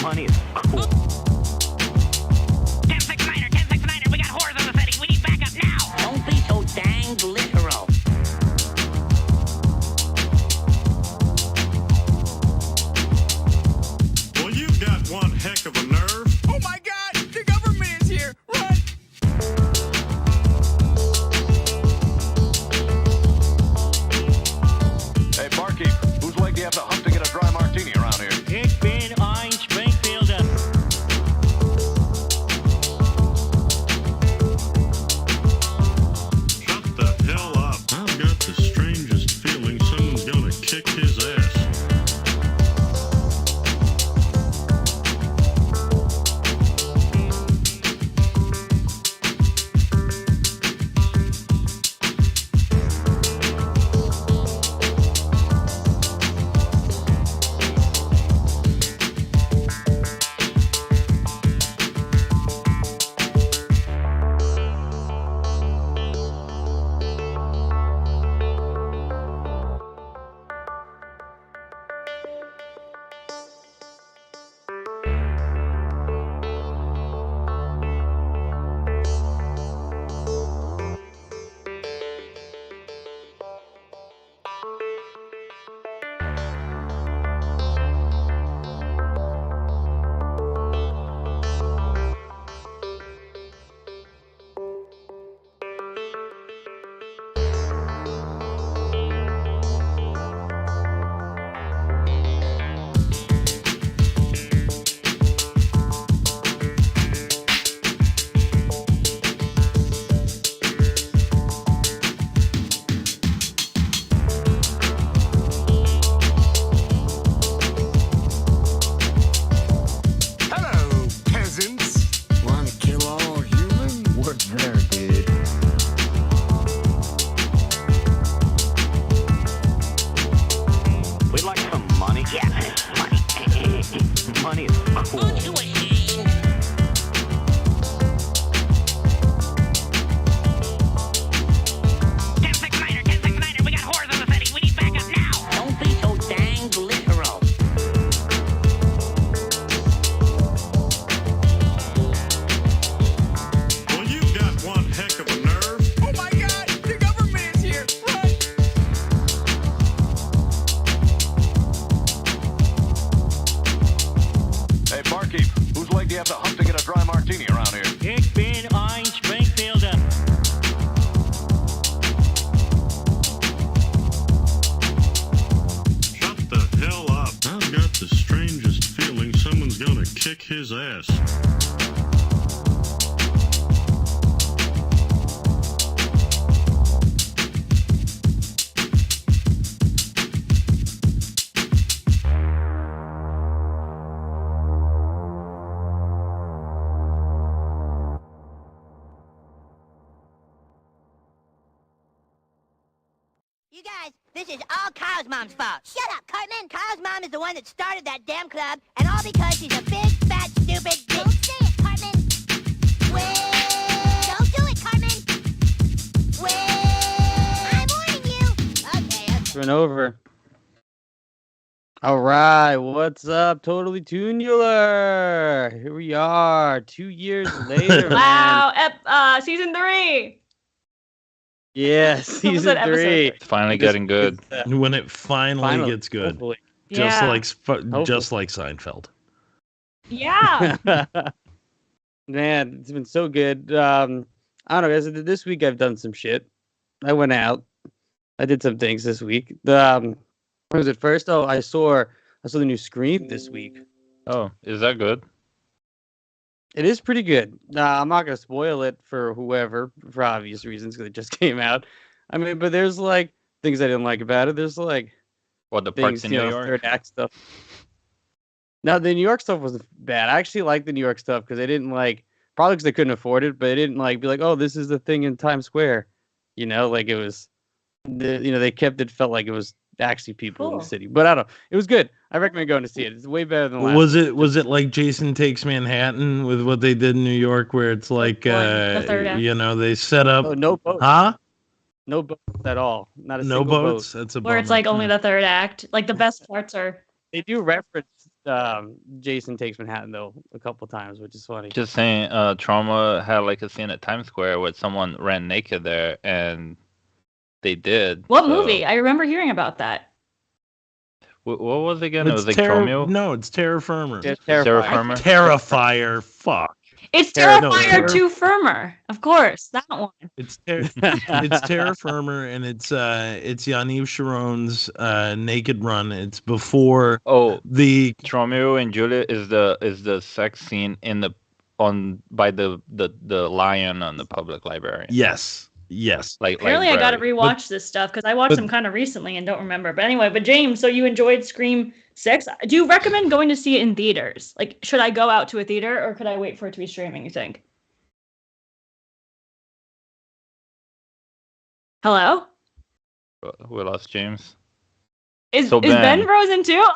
Money is cool. 10-6-9er, 10-6-9er, we got whores in the city. We need backup now. Don't be so dang literal. Well, you've got one heck of a nerve. Oh my God! The government is here! Run! Hey, barkeep, whose leg do you have to hump to get a dry martini around here? Ich bin ein Springfielder. Shut the hell up. I've got the strangest feeling someone's gonna kick his ass. Hello, peasants. Want to kill all humans? Work there, dude. We'd like some money. Yeah, money. Money is cool. Onto a scene. 10-6-9er, 10-6-9er, we got whores in the city. We need backup now. Don't be so dang literal. Well, you've got one heck of a nerve. Oh my God! The government is here! Run! Hey, barkeep, whose leg do you have to hump to get a dry martini around here? Ich bin ein Springfielder. Shut the hell up. I've got the strangest feeling someone's gonna kick his ass. You guys, this is all Kyle's mom's fault. Shut up, Cartman. Kyle's mom is the one that started that damn club, and all because she's a big, fat, stupid bitch. Don't say it, Cartman. Well, don't do it, Cartman. Well, I'm warning you. Okay. Run over. All right, what's up? Totally Toonular. Here we are, 2 years later, man. Wow, season 3. Yeah, was season that episode? 3. It's finally getting good. When it finally gets good. Hopefully. Just Yeah. like Seinfeld. Yeah. Man, it's been so good. I don't know, guys. This week I've done some shit. I went out. I did some things this week. What was it first? Oh, I saw the new Scream this week. Oh, is that good? It is pretty good. I'm not gonna spoil it for whoever, for obvious reasons, because it just came out. I mean, but there's like things I didn't like about it. There's like What, the things, parts in New York? third act stuff. No, the New York stuff wasn't bad. I actually liked the New York stuff because they didn't like, probably because they couldn't afford it, but they didn't like be like, oh, this is the thing in Times Square. You know, like it was, they kept it, felt like it was actually people in the city. But I don't know. It was good. I recommend going to see it. It's way better than last. Was it like Jason Takes Manhattan with what they did in New York, where it's like the third act. they set up no boats. Huh? No boats at all. Not a No single boats. boat. That's a Where it's bummer. like only the third act. Like the best parts are. They do reference Jason Takes Manhattan though a couple times, which is funny. Just saying, Trauma had like a scene at Times Square where someone ran naked there, and they did. What so- movie? I remember hearing about that. What was it again? It was It's like Tromeo? No, it's Terra Firma. Terra Firma? Terrifier. Fuck. It's Terra- Terrifier no, 2 Firmer. Of course, that one. It's it's Terra Firma, and it's Yaniv Sharon's Naked Run. It's before the Tromeo and Juliet is the sex scene by the lion on the public library. Yes. Apparently, I gotta rewatch this stuff because I watched them kind of recently and don't remember. But anyway, James, so you enjoyed Scream 6? Do you recommend going to see it in theaters? Like, should I go out to a theater or could I wait for it to be streaming? You think? Hello? We lost James. Is Ben frozen too?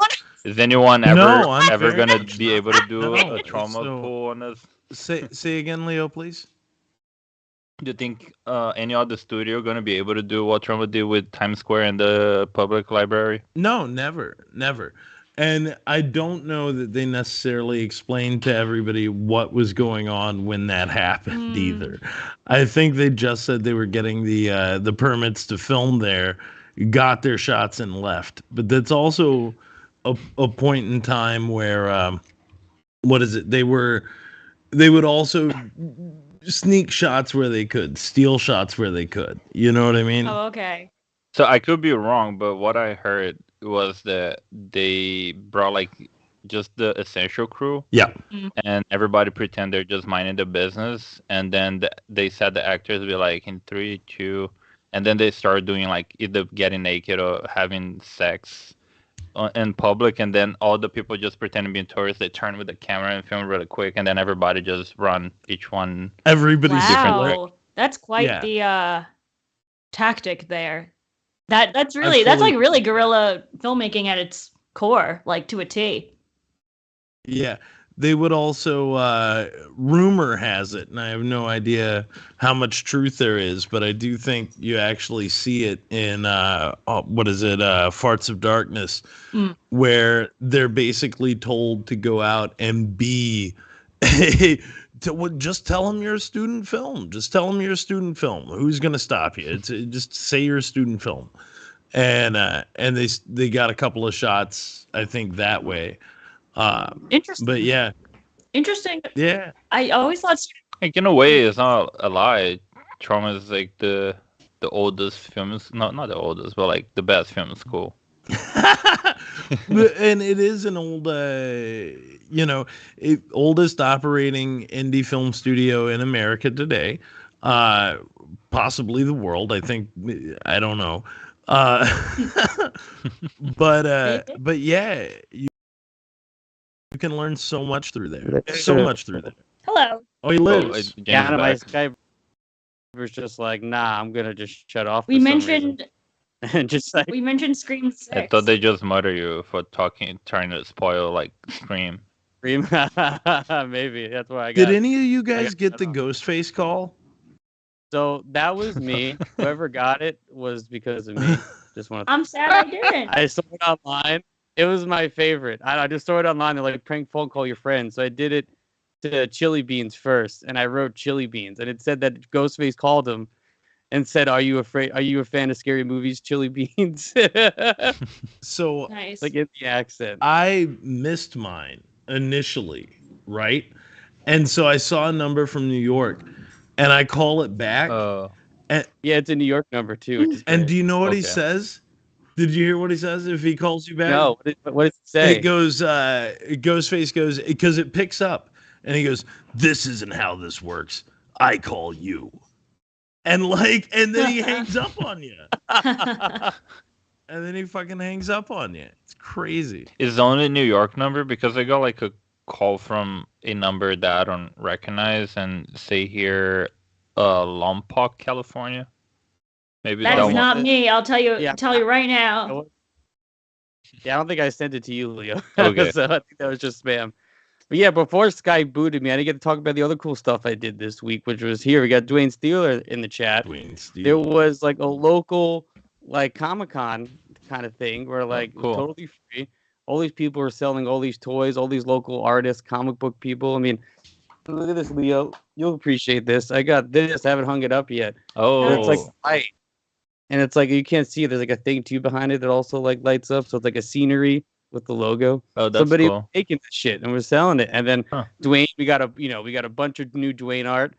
Is anyone ever gonna be able to do a trauma So- pool on this? Say again, Leo, please. Do you think any other studio gonna be able to do what Trauma did with Times Square and the public library? No, never. And I don't know that they necessarily explained to everybody what was going on when that happened either. I think they just said they were getting the permits to film there, got their shots and left. But that's also a point in time where what is it? They would also sneak shots where they could, steal shots where they could. You know what I mean? Oh, okay. So I could be wrong, but what I heard was that they brought like just the essential crew. Yeah. And everybody pretend they're just minding their business, and then they said the actors be like in 3, 2, and then they started doing like either getting naked or having sex in public, and then all the people just pretending being tourists. They turn with the camera and film really quick, and then everybody just run each one. Everybody's Wow, that's quite the tactic there. That's really really guerrilla filmmaking at its core, like to a T. Yeah. They would also, rumor has it, and I have no idea how much truth there is, but I do think you actually see it in, Farts of Darkness, where they're basically told to go out and be, just tell them you're a student film. Just tell them you're a student film. Who's going to stop you? Just say you're a student film. And they got a couple of shots, I think, that way. Interesting. But yeah. Interesting. Yeah. I always thought. Like in a way, it's not a lie. Trauma is like the oldest film. Not the oldest, but like the best film in school. And it is an old, oldest operating indie film studio in America today, possibly the world. I think, I don't know, but yeah, you can learn so much through there. Hello. Oh, he lives. Yeah, my Skype was just like, nah, I'm gonna just shut off. We mentioned. And just like, we mentioned Scream 6. I thought they just murder you for trying to spoil like Scream. Maybe that's why I got. Did any of you guys get the Ghostface call? So that was me. Whoever got it was because of me. Just want. I'm sad I didn't. I saw it online. It was my favorite. I just saw it online. They're like, prank phone call your friend. So I did it to Chili Beans first, and I wrote Chili Beans, and it said that Ghostface called him and said, "Are you a fan of scary movies, Chili Beans?" So nice. Like in the accent. I missed mine initially, right? And so I saw a number from New York, and I call it back. Yeah, it's a New York number too. Which is And great. do you know what he says? Did you hear what he says if he calls you back? No. What does it say? It goes, Ghostface goes, because it picks up, and he goes, "This isn't how this works. I call you." And then he hangs up on you. And then he fucking hangs up on you. It's crazy. Is it only a New York number? Because I got like a call from a number that I don't recognize and say here, Lompoc, California. Maybe that's not me. I'll tell you. Tell you right now. Yeah, I don't think I sent it to you, Leo. Okay. So I think that was just spam. But yeah, before Skype booted me, I didn't get to talk about the other cool stuff I did this week, which was here. We got Dwayne Steeler in the chat. There was like a local like Comic-Con kind of thing where like it was totally free. all these people are selling all these toys, all these local artists, comic book people. I mean, look at this, Leo. You'll appreciate this. I got this. I haven't hung it up yet. Oh, But it's like light. And it's like you can't see it. There's like a thing too behind it that also like lights up. So it's like a scenery with the logo. oh, that's Somebody cool. making this shit and we're selling it. And then Huh. Dwayne, we got a bunch of new Dwayne art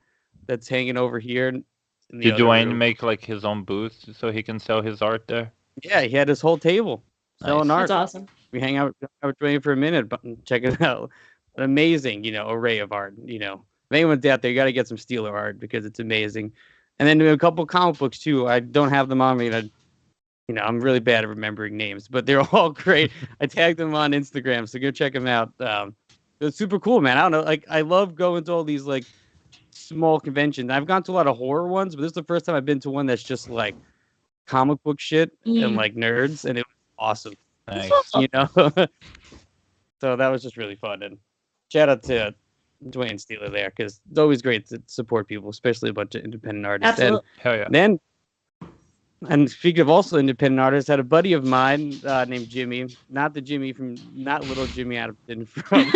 that's hanging over here. In the Did other Dwayne room. make like his own booth so he can sell his art there? Yeah, he had his whole table selling art. That's awesome. We hang out with Dwayne for a minute, but check it out. An amazing, array of art. If anyone's out there, you got to get some Steeler art because it's amazing. And then a couple comic books too. I don't have them on me. And I'm really bad at remembering names, but they're all great. I tagged them on Instagram, so go check them out. It's super cool, man. I don't know. Like, I love going to all these like small conventions. I've gone to a lot of horror ones, but this is the first time I've been to one that's just like comic book shit and like nerds, and it was awesome. Nice. So that was just really fun. And shout out to Dwayne Steeler there, because it's always great to support people, especially a bunch of independent artists. Absolutely. Hell yeah. And speaking of also independent artists, I had a buddy of mine named Jimmy, not little Jimmy Adamson from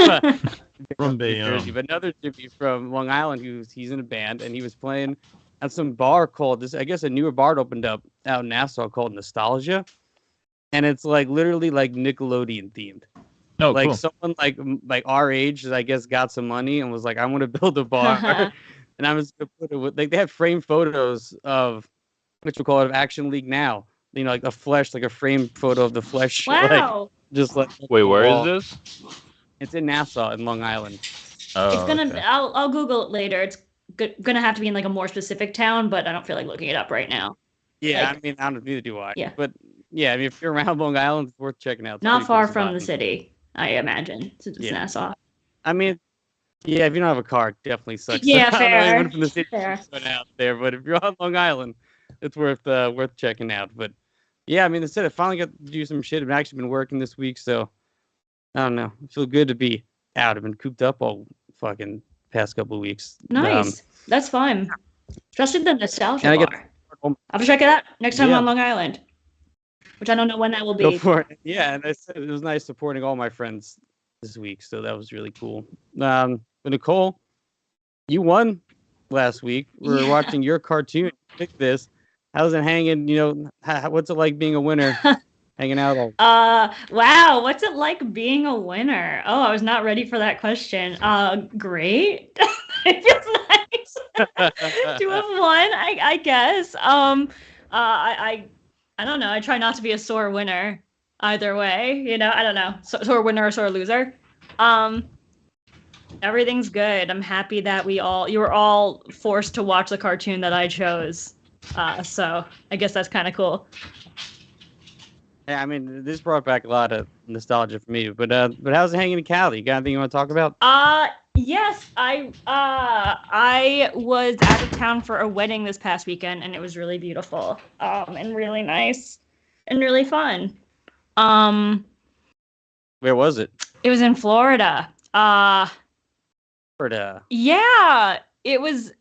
From New Bayonne. Jersey, but another Jimmy from Long Island he's in a band, and he was playing at some bar called this. I guess a newer bar opened up out in Nassau called Nostalgia, and it's like literally like Nickelodeon themed. Oh, Like cool. someone like our age, I guess, got some money and was like, I want to build a bar, and I was gonna put it with, like, they had framed photos of what you call it, of Action League Now. Like a Flesh, like a framed photo of the Flesh. Wow. Wait, where is this? It's in Nassau, in Long Island. Oh, It's gonna. okay. I'll Google it later. It's gonna have to be in like a more specific town, but I don't feel like looking it up right now. Yeah, Like- I mean, neither do I. Yeah. But yeah, I mean, if you're around Long Island, it's worth checking out. It's a Not pretty far cool from spot. the city, I imagine, since it's Yeah. Nassau. I mean, yeah, if you don't have a car, it definitely sucks. Yeah, I don't know fair. anyone from the city Fair. going out there, but if you're on Long Island, it's worth checking out. But yeah, I mean, instead, I finally got to do some shit. I've actually been working this week, so I don't know. I feel good to be out. I've been cooped up all fucking past couple of weeks. Nice. That's fun. Especially the nostalgia And I get- bar. I'll have to check it out next time Yeah. on Long Island, which I don't know when that will Go be. for it. Yeah, and I said it was nice supporting all my friends this week, so that was really cool. But Nicole, you won last week. We were Yeah. watching your cartoon. You picked this. How's it hanging? What's it like being a winner? Hanging out all. Wow, what's it like being a winner? Oh, I was not ready for that question. Great. It feels nice to have won, I guess. I don't know. I try not to be a sore winner either way. I don't know. Sore winner or sore loser. Everything's good. I'm happy that you were all forced to watch the cartoon that I chose. So I guess that's kind of cool. Yeah, I mean, this brought back a lot of nostalgia for me. But how's it hanging in Cali? You got anything you want to talk about? Yes, I was out of town for a wedding this past weekend, and it was really beautiful, and really nice, and really fun. Where was it? It was in Florida. Florida. Yeah, it was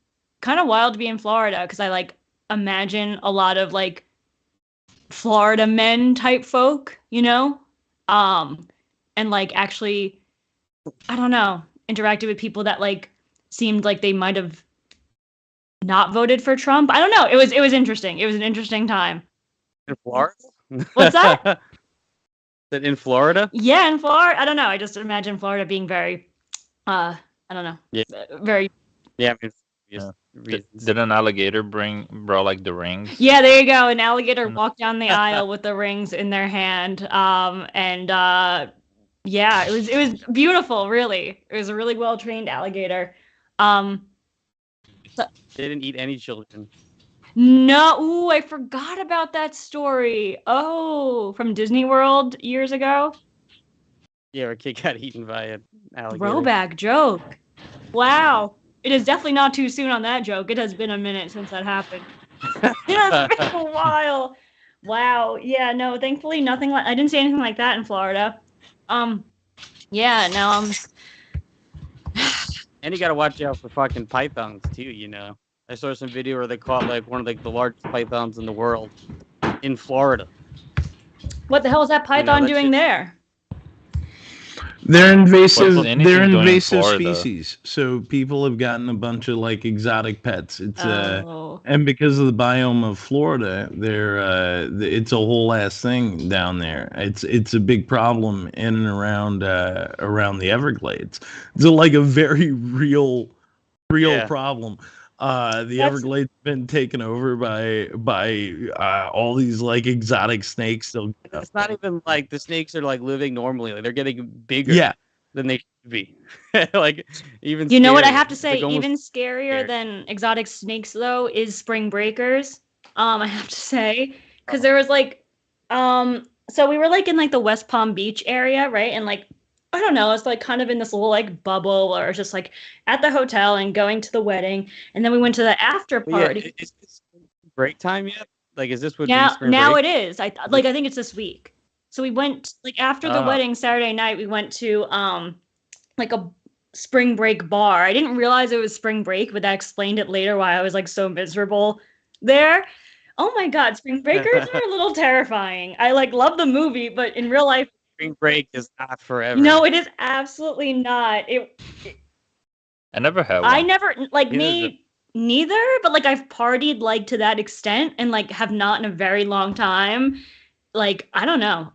kind of wild to be in Florida because I imagine a lot of Florida men type folk, and actually, I don't know, interacted with people that seemed like they might have not voted for Trump. I don't know. It was interesting. It was an interesting time. In Florida? What's that? Is it in Florida? Yeah, in Florida. I don't know. I just imagine Florida being very, I don't know. Yeah. Very. Yeah, I mean, Did an alligator brought the rings? Yeah, there you go. An alligator walked down the aisle with the rings in their hand. Yeah, it was beautiful, really. It was a really well-trained alligator. They didn't eat any children. No, ooh, I forgot about that story. Oh, from Disney World years ago? Yeah, our kid got eaten by an alligator. Throwback joke. Wow. It is definitely not too soon on that joke. It has been a minute since that happened. It has been a while. Wow. Yeah, no, thankfully nothing I didn't see anything like that in Florida. Yeah, no, And you gotta watch out for fucking pythons too, I saw some video where they caught one of the largest pythons in the world in Florida. What the hell is that python that doing shit- there? They're invasive. What's anything They're doing in invasive Florida? species. So people have gotten a bunch of like exotic pets. It's Oh. and because of the biome of Florida, it's a whole ass thing down there. It's a big problem in and around the Everglades. It's like a very real Yeah. problem. The That's- Everglades have been taken over by all these like exotic snakes. It's not even like the snakes are like living normally. Like they're getting bigger Yeah. than they should be. Like even You know what I scarier. have to It's, say, like, almost even scarier scared. than exotic snakes though is spring breakers. I have to say, because there was like, so we were like in like the West Palm Beach area, right? And like, I don't know, it's like kind of in this little like bubble, or just like at the hotel and going to the wedding, and then we went to the after But yeah, party. is this break time yet? Like, is this what Now, be spring now break? it is. I think it's this week. So we went like after the Oh. wedding Saturday night. We went to like a spring break bar. I didn't realize it was spring break, but that explained it later why I was like so miserable there. Oh my god, spring breakers are a little terrifying. I like love the movie, but in real life, Spring break is not forever. no, it is absolutely not. I never had one. I never like Neither me neither, but like I've partied like to that extent and like have not in a very long time. Like I don't know.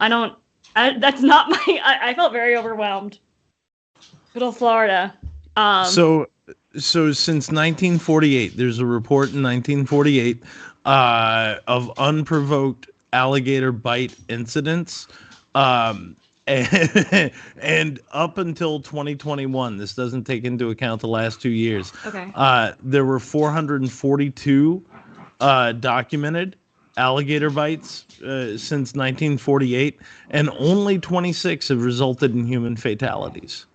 That's not my I felt very overwhelmed. Good old Florida. So since 1948, there's a report in 1948 of unprovoked alligator bite incidents. And up until 2021, this doesn't take into account the last 2 years. Okay. There were 442 documented alligator bites since 1948, and only 26 have resulted in human fatalities.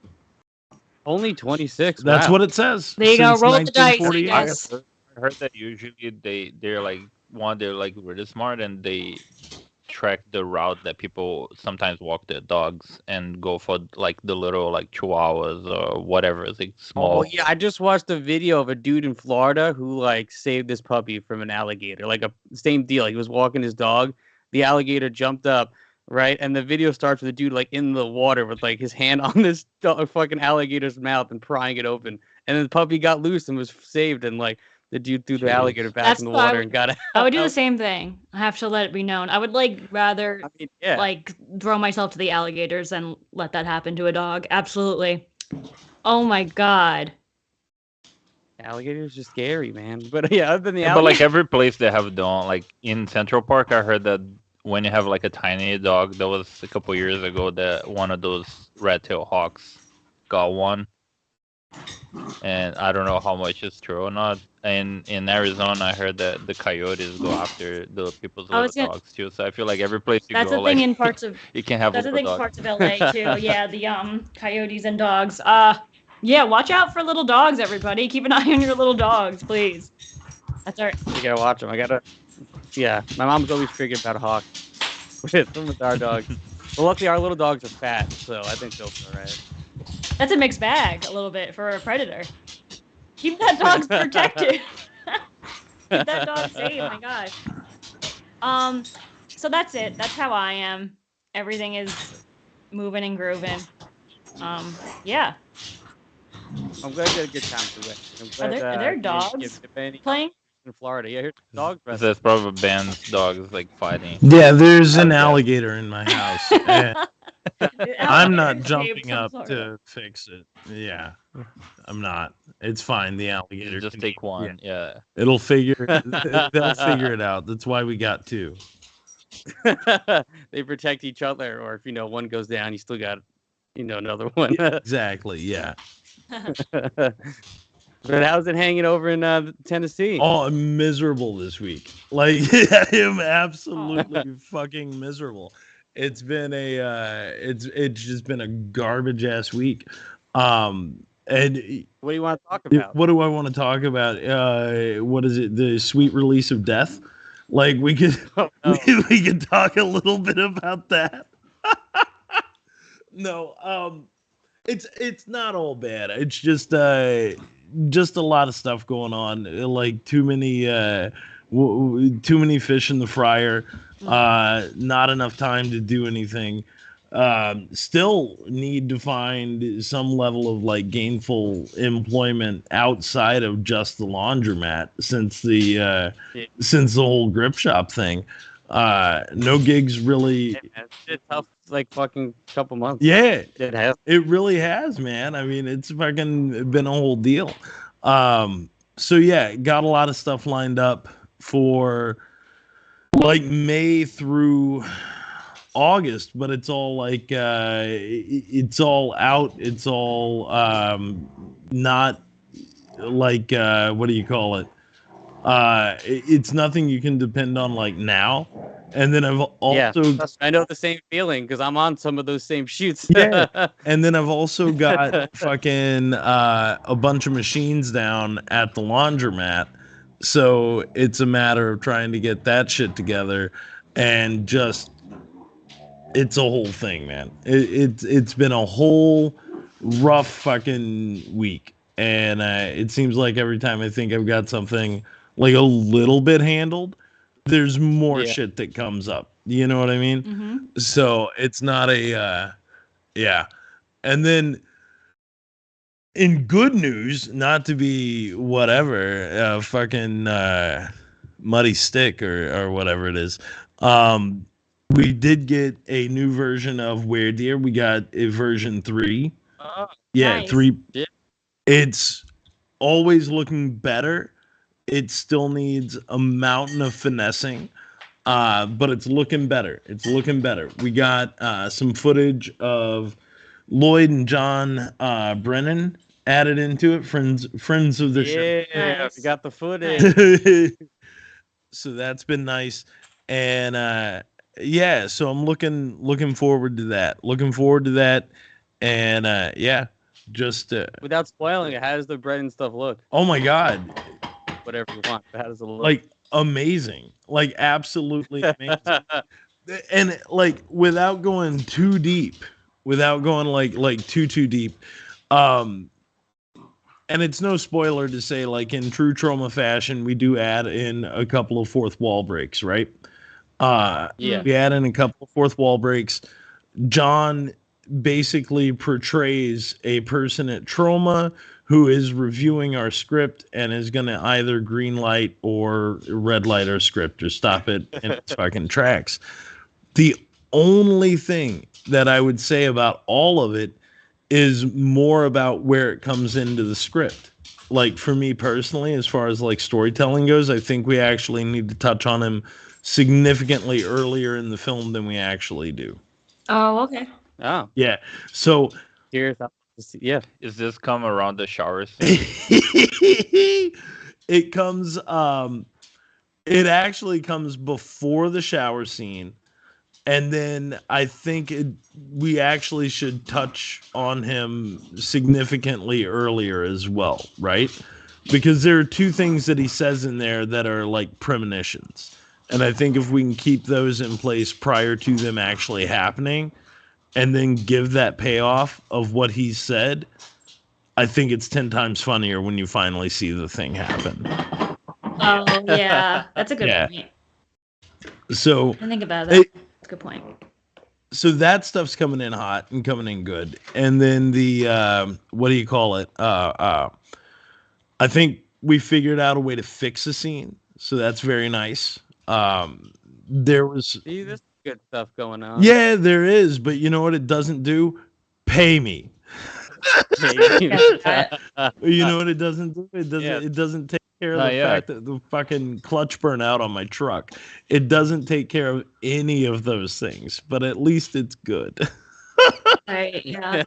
Only 26. That's wow. what it says. There you go. Since Roll the dice, I 1948. guess. I heard that usually they're like really smart and they track the route that people sometimes walk their dogs and go for like the little like chihuahuas or whatever. It's like small. Oh yeah, I just watched a video of a dude in Florida who like saved this puppy from an alligator. Like a same deal. He was walking his dog, the alligator jumped up, right? And the video starts with the dude like in the water with like his hand on this fucking alligator's mouth and prying it open. And then the puppy got loose and was saved, and like the dude threw the alligator back That's in the what I water would- and got out. I would do the same thing. I have to let it be known. I would like rather I mean, yeah. like throw myself to the alligators than let that happen to a dog. Absolutely. Oh my god. Alligators are scary, man. But yeah, other than the Yeah, but alligator, like every place they have done, like in Central Park, I heard that when you have like a tiny dog, that was a couple years ago that one of those red-tailed hawks got one, and I don't know how much is true or not. And in Arizona, I heard that the coyotes go after the people's I little was gonna- dogs too. So I feel like every place you That's go, the thing like in parts of you can have that's a the thing little in dog. parts of LA too. Yeah, the coyotes and dogs. Yeah, watch out for little dogs, everybody. Keep an eye on your little dogs, please. That's our you gotta watch them. Yeah, my mom's always figured about hawks with our dogs. But luckily, our little dogs are fat, so I think they'll be all right. that's a mixed bag a little bit for a predator. Keep that dog protected. Keep that dog safe, my gosh. So that's it. That's how I am. Everything is moving and grooving. Yeah. I'm glad you had a good time today. I'm glad, Are there you dogs didn't get any playing? in Florida? Yeah, here's dogs. That's probably Ben's dogs like fighting. Yeah, there's an Okay. alligator in my house. And I'm not Alligator jumping escaped up from Florida. to fix it. Yeah, I'm not. It's fine. The alligator You just can- take one. Yeah. It'll figure. They'll figure it out. That's why we got two. They protect each other, or if one goes down, you still got another one. Exactly. Yeah. But how's it hanging over in Tennessee? Oh, I'm miserable this week. Like I am absolutely fucking miserable. It's been it's just been a garbage ass week. And What do you want to talk about? what do I want to talk about? What is it? The sweet release of death. Like we could Oh, no. we could talk a little bit about that. No, it's not all bad. It's just a lot of stuff going on. Like too many fish in the fryer. Not enough time to do anything. still need to find some level of like gainful employment outside of just the laundromat since the whole grip shop thing. No gigs really. It's been tough, like fucking couple months. Yeah, It has. it really has, man. I mean, it's fucking been a whole deal. So yeah, got a lot of stuff lined up for like May through August, but it's all like it's all out. It's all not like what do you call it? It's nothing you can depend on like now. And then I've also I know the same feeling because I'm on some of those same shoots. yeah. And then I've also got fucking a bunch of machines down at the laundromat. So it's a matter of trying to get that shit together and just it's a whole thing, man. It's been a whole rough fucking week. And it seems like every time I think I've got something like a little bit handled, there's more shit that comes up. You know what I mean? Mm-hmm. So it's not a, yeah. And then in good news, not to be whatever, fucking muddy stick or whatever it is. We did get a new version of Where Deer. We got a version 3. Oh, yeah, nice. 3. Yeah. It's always looking better. It still needs a mountain of finessing, but it's looking better. It's looking better. We got some footage of Lloyd and John Brennan added into it. Friends of the show. Yeah, Nice. we got the footage. So that's been nice, and yeah. So I'm looking forward to that. Looking forward to that, and yeah. Just Without spoiling it, how does the bread and stuff look? oh my god, Whatever you want. How does it look? like amazing, like absolutely amazing. And like without going too deep, without going like too deep, and it's no spoiler to say, like in true Trauma fashion, we do add in a couple of fourth wall breaks, right? Yeah. We add in a couple of fourth wall breaks. John basically portrays a person at Trauma who is reviewing our script and is going to either green light or red light our script or stop it in its fucking tracks. The only thing that I would say about all of it is more about where it comes into the script. Like for me personally, as far as like storytelling goes, I think we actually need to touch on him significantly earlier in the film than we actually do. Oh, okay. Oh, Yeah. So here's yeah. Is this come around the shower scene? it comes it actually comes before the shower scene, and then I think we actually should touch on him significantly earlier as well, right? Because there are two things that he says in there that are like premonitions, and I think if we can keep those in place prior to them actually happening and then give that payoff of what he said, I think it's 10 times funnier when you finally see the thing happen. Oh, yeah. That's a good Yeah. point. So I think about that. That's a good point. so that stuff's coming in hot and coming in good. And then the what do you call it? I think we figured out a way to fix a scene. So that's very nice. There was See, there's good stuff going on. yeah, there is, but you know what it doesn't do? Pay me. You know what it doesn't do? It doesn't take care of Not the yet. fact that the fucking clutch burnt out on my truck. It doesn't take care of any of those things, but at least it's good. Right, yeah.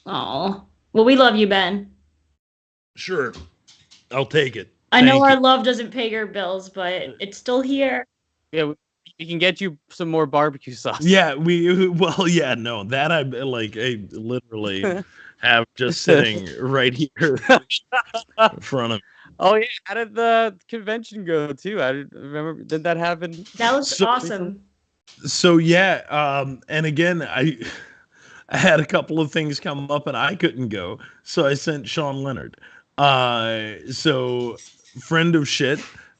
Oh. Well, we love you, Ben. Sure. I'll take it. I know Thank our you. love doesn't pay your bills, but it's still here. Yeah, we can get you some more barbecue sauce. Yeah, no, that I literally have just sitting right here in front of me. Oh yeah, how did the convention go too? I remember. Did that happen? That was So- awesome. So yeah, and again, I had a couple of things come up and I couldn't go, so I sent Sean Leonard. So friend of shit,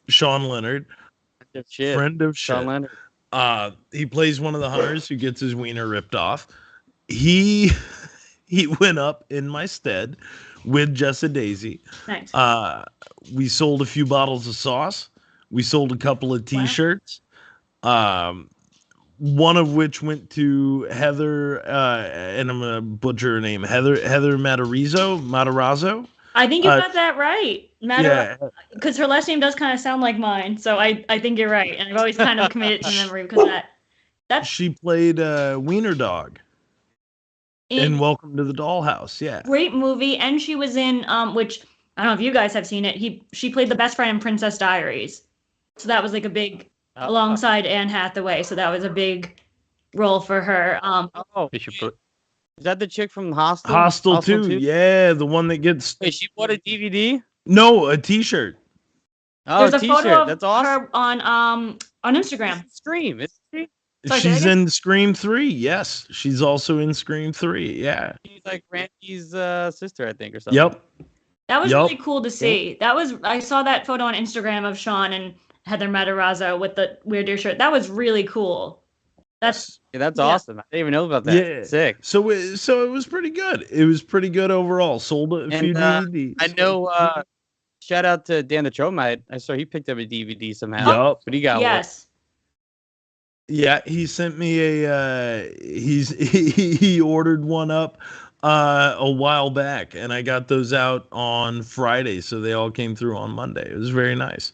Sean Leonard, Shit. friend of shit. Sean Leonard. He plays one of the hunters who gets his wiener ripped off. He went up in my stead with Jessa Daisy. Nice. We sold a few bottles of sauce. We sold a couple of T-shirts. One of which went to Heather, and I'm gonna butcher her name. Heather Matarazzo. I think you got that right. Because her last name does kind of sound like mine, so I think you're right, and I've always kind of committed to memory because that's she played Wiener Dog in Welcome to the Dollhouse. Yeah, great movie, and she was in which I don't know if you guys have seen it. She played the best friend in Princess Diaries, so that was like a big alongside Anne Hathaway, so that was a big role for her. Is that the chick from Hostel? Hostel 2, yeah, the one that gets. Wait, she bought a DVD? No, a T-shirt. Oh, there's a T-shirt. photo of That's awesome. her on Instagram. Scream. It's Scream. Sorry, She's in Scream 3. Yes, she's also in Scream 3. Yeah. She's like Randy's sister, I think, or something. Yep. That was really cool to see. I saw that photo on Instagram of Sean and Heather Matarazzo with the Weird Deer shirt. That was really cool. That's awesome. I didn't even know about that. Yeah. Sick. So it was pretty good. It was pretty good overall. Sold a few DVDs. I know. Shout out to Dan the Tromite. I saw he picked up a DVD somehow. Yep. But he got one. Yeah, he sent me he ordered one up a while back, and I got those out on Friday, so they all came through on Monday. It was very nice.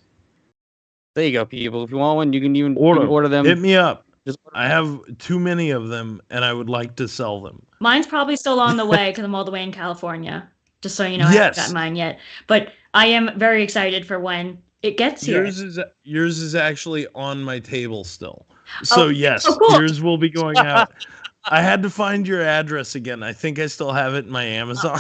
There you go, people. If you want one, you can even order them. Hit me up. I have too many of them, and I would like to sell them. Mine's probably still on the way because I'm all the way in California. Just so you know, I haven't got mine yet. But I am very excited for when it gets here. Yours is actually on my table still. So yes, cool. Yours will be going out. I had to find your address again. I think I still have it in my Amazon.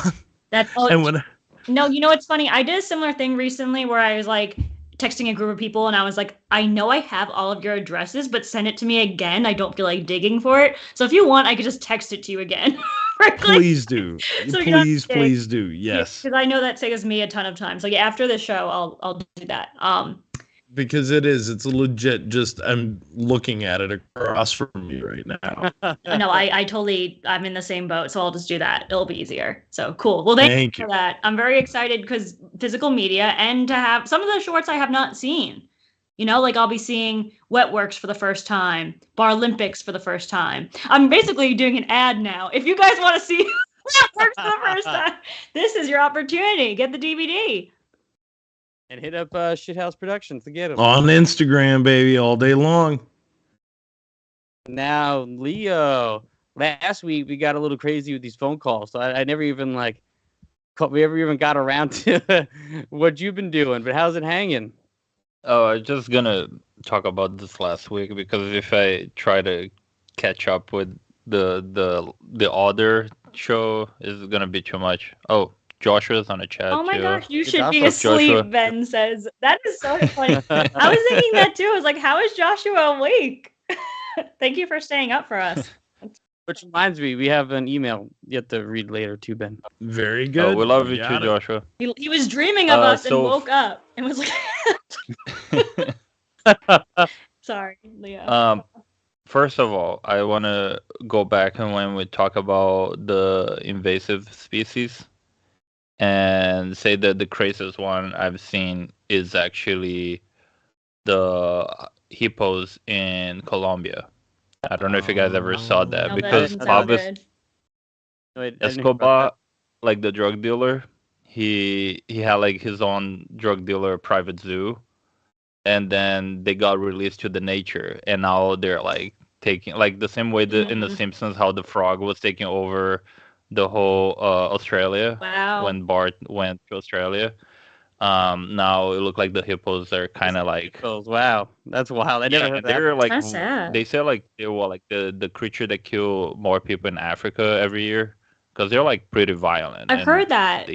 No, you know what's funny? I did a similar thing recently where I was like texting a group of people and I was like, I know I have all of your addresses, but send it to me again. I don't feel like digging for it. So if you want, I could just text it to you again. Please do. So please do. Yes. Because I know that saves me a ton of time. So yeah, after the show, I'll do that. Because it's legit. I'm looking at it across from you right now. No, I'm in the same boat, so I'll just do that. It'll be easier. So cool. Well, thank you for that. I'm very excited because physical media and to have some of the shorts I have not seen. You know, like I'll be seeing Wetworks for the first time, Bar Olympics for the first time. I'm basically doing an ad now. If you guys want to see Wetworks for the first time, this is your opportunity. Get the DVD. And hit up Shithouse Productions to get them. On Instagram, baby, all day long. Now, Leo, last week we got a little crazy with these phone calls. So I never even got around to what you've been doing. But how's it hanging? Oh, I was just gonna talk about this last week because if I try to catch up with the other show, it's gonna be too much. Oh, Joshua's on a chat. Oh my too. gosh, you should be asleep, Ben says. That is so funny. I was thinking that too. I was like, how is Joshua awake? Thank you for staying up for us. Which reminds me, we have an email you have to read later too, Ben. Very good. Oh, we love you too, Joshua. He was dreaming of us and woke up and was like... Sorry, Leo. First of all, I want to go back and when we talk about the invasive species and say that the craziest one I've seen is actually the hippos in Colombia. I don't know if you guys ever saw that because Escobar, like the drug dealer, he had like his own drug dealer private zoo, and then they got released to the nature, and now they're like taking like the same way in the Simpsons how the frog was taking over the whole Australia when Bart went to Australia. Now it looked like the hippos are kind of like wow, that's wild. I never heard that. They're like that's sad. They say like they were like the creature that kill more people in Africa every year because they're like pretty violent. I've heard that.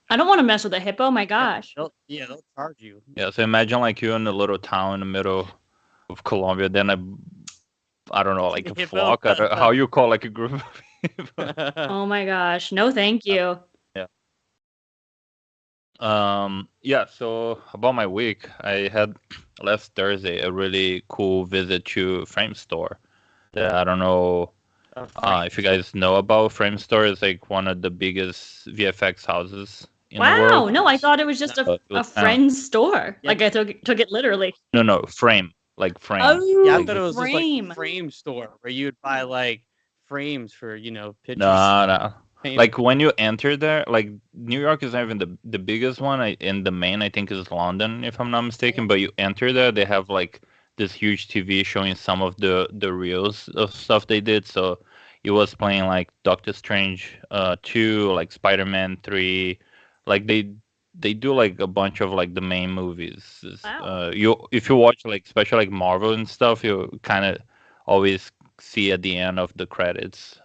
I don't want to mess with a hippo. My gosh. They'll charge you. Yeah, so imagine like you're in a little town in the middle of Colombia, then I don't know, like a flock. How you call like a group of people? Oh my gosh. No, thank you. Yeah. Yeah, so about my week, I had last Thursday a really cool visit to Frame Store. That I don't know if you guys know about Frame Store. It's like one of the biggest VFX houses in the Wow. world. No, I thought it was just So it a was kind of, friend's store. Yeah. Like I took it literally. no, frame, like frame. Oh, Yeah, I thought it was just frame. like a frame store where you would buy like frames for pictures. No. painted. Like when you enter there, like New York is not even the biggest one. In the main, I think is London, if I'm not mistaken. But you enter there, they have like this huge TV showing some of the reels of stuff they did. So it was playing like Doctor Strange 2, like Spider-Man 3, like they do like a bunch of like the main movies. Wow. If you watch like especially like Marvel and stuff, you kind of always see at the end of the credits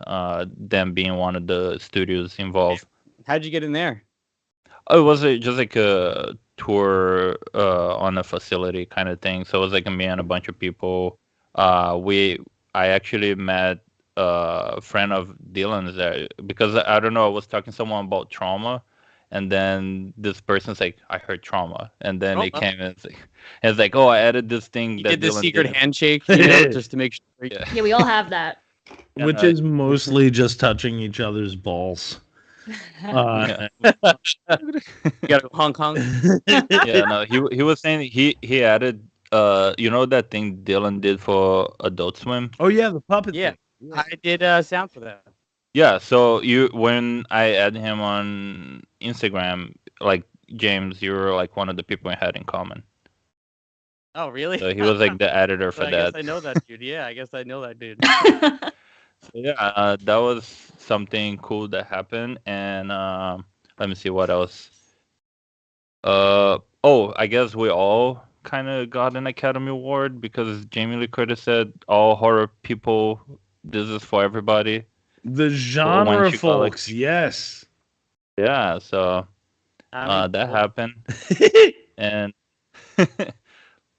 them being one of the studios involved. How'd you get in there? Oh, it was just like a tour on a facility kind of thing. So it was like me and a bunch of people. I actually met a friend of Dylan's there because I don't know. I was talking to someone about trauma, and then this person's like, "I heard trauma," and then they came and it's like, "Oh, I added this thing You that did the Dylan secret did." handshake, just to make sure. Yeah. Yeah, we all have that. Which is mostly just touching each other's balls. You gotta go Hong Kong. Yeah, no, he was saying he added that thing Dylan did for Adult Swim. Oh yeah, the puppet. Yeah, thing. I did sound for that. Yeah, so when I add him on Instagram, like James, you were like one of the people we had in common. Oh, really? So he was like the editor for I that. guess I know that dude. Yeah, I guess I know that dude. So yeah, that was something cool that happened, and let me see what else. I guess we all kind of got an Academy Award because Jamie Lee Curtis said all horror people, this is for everybody. The genre she got, like- folks, yes. Yeah, so that well, happened, and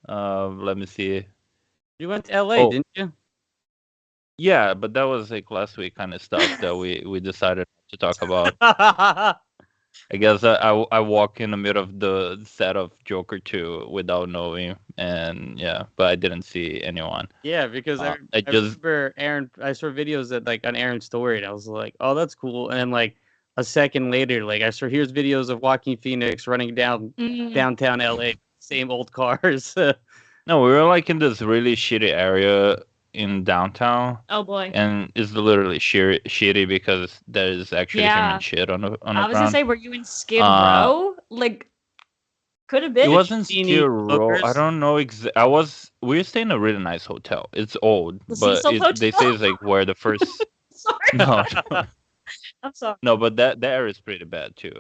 let me see. You went to LA, Oh. didn't you? Yeah, but that was like last week kind of stuff that we decided to talk about. I guess I walk in the middle of the set of Joker 2 without knowing, and yeah, but I didn't see anyone. Yeah, because I I just- remember Aaron. I saw videos that like on Aaron's story, and I was like, "Oh, that's cool." And then like a second later, like I saw here's videos of Joaquin Phoenix running down downtown LA, same old cars. No, we were like in this really shitty area in downtown, Oh boy. and it's literally shitty because there is actually Yeah. human shit on the I was gonna ground. say, were you in Skid Uh, Row? Like, could have It been. wasn't see any Skid Row. I hookers? don't know. We were staying in a really nice hotel. It's old, The but Cecil they say Hotel? it's like where the first. Sorry. No, I'm sorry. no, but that area is pretty bad too.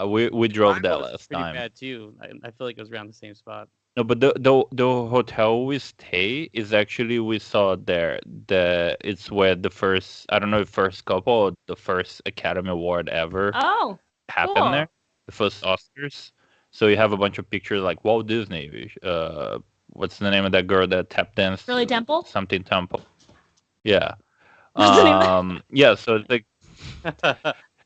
We drove that Mine was last pretty time. bad too. I feel like it was around the same spot. No, but the hotel we stay is actually we saw there. It's where the first, I don't know if first couple or the first Academy Award ever Oh, happened cool. there. The first Oscars. So you have a bunch of pictures like Walt Disney. What's the name of that girl that tap danced? Shirley Temple? Something Temple. Yeah. What's the name? Yeah. So it's like,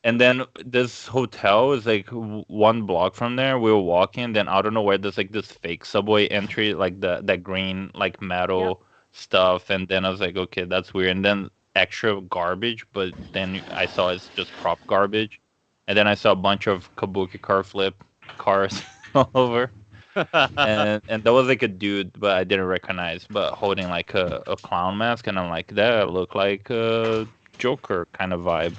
and then this hotel is like one block from there. We were walking, then I don't know where there's like this fake subway entry, like that green like metal stuff, and then I was like, okay, that's weird. And then extra garbage, but then I saw it's just prop garbage, and then I saw a bunch of kabuki car flip cars all over, and that was like a dude, but I didn't recognize, but holding like a clown mask, and I'm like, that looked like a Joker kind of vibe.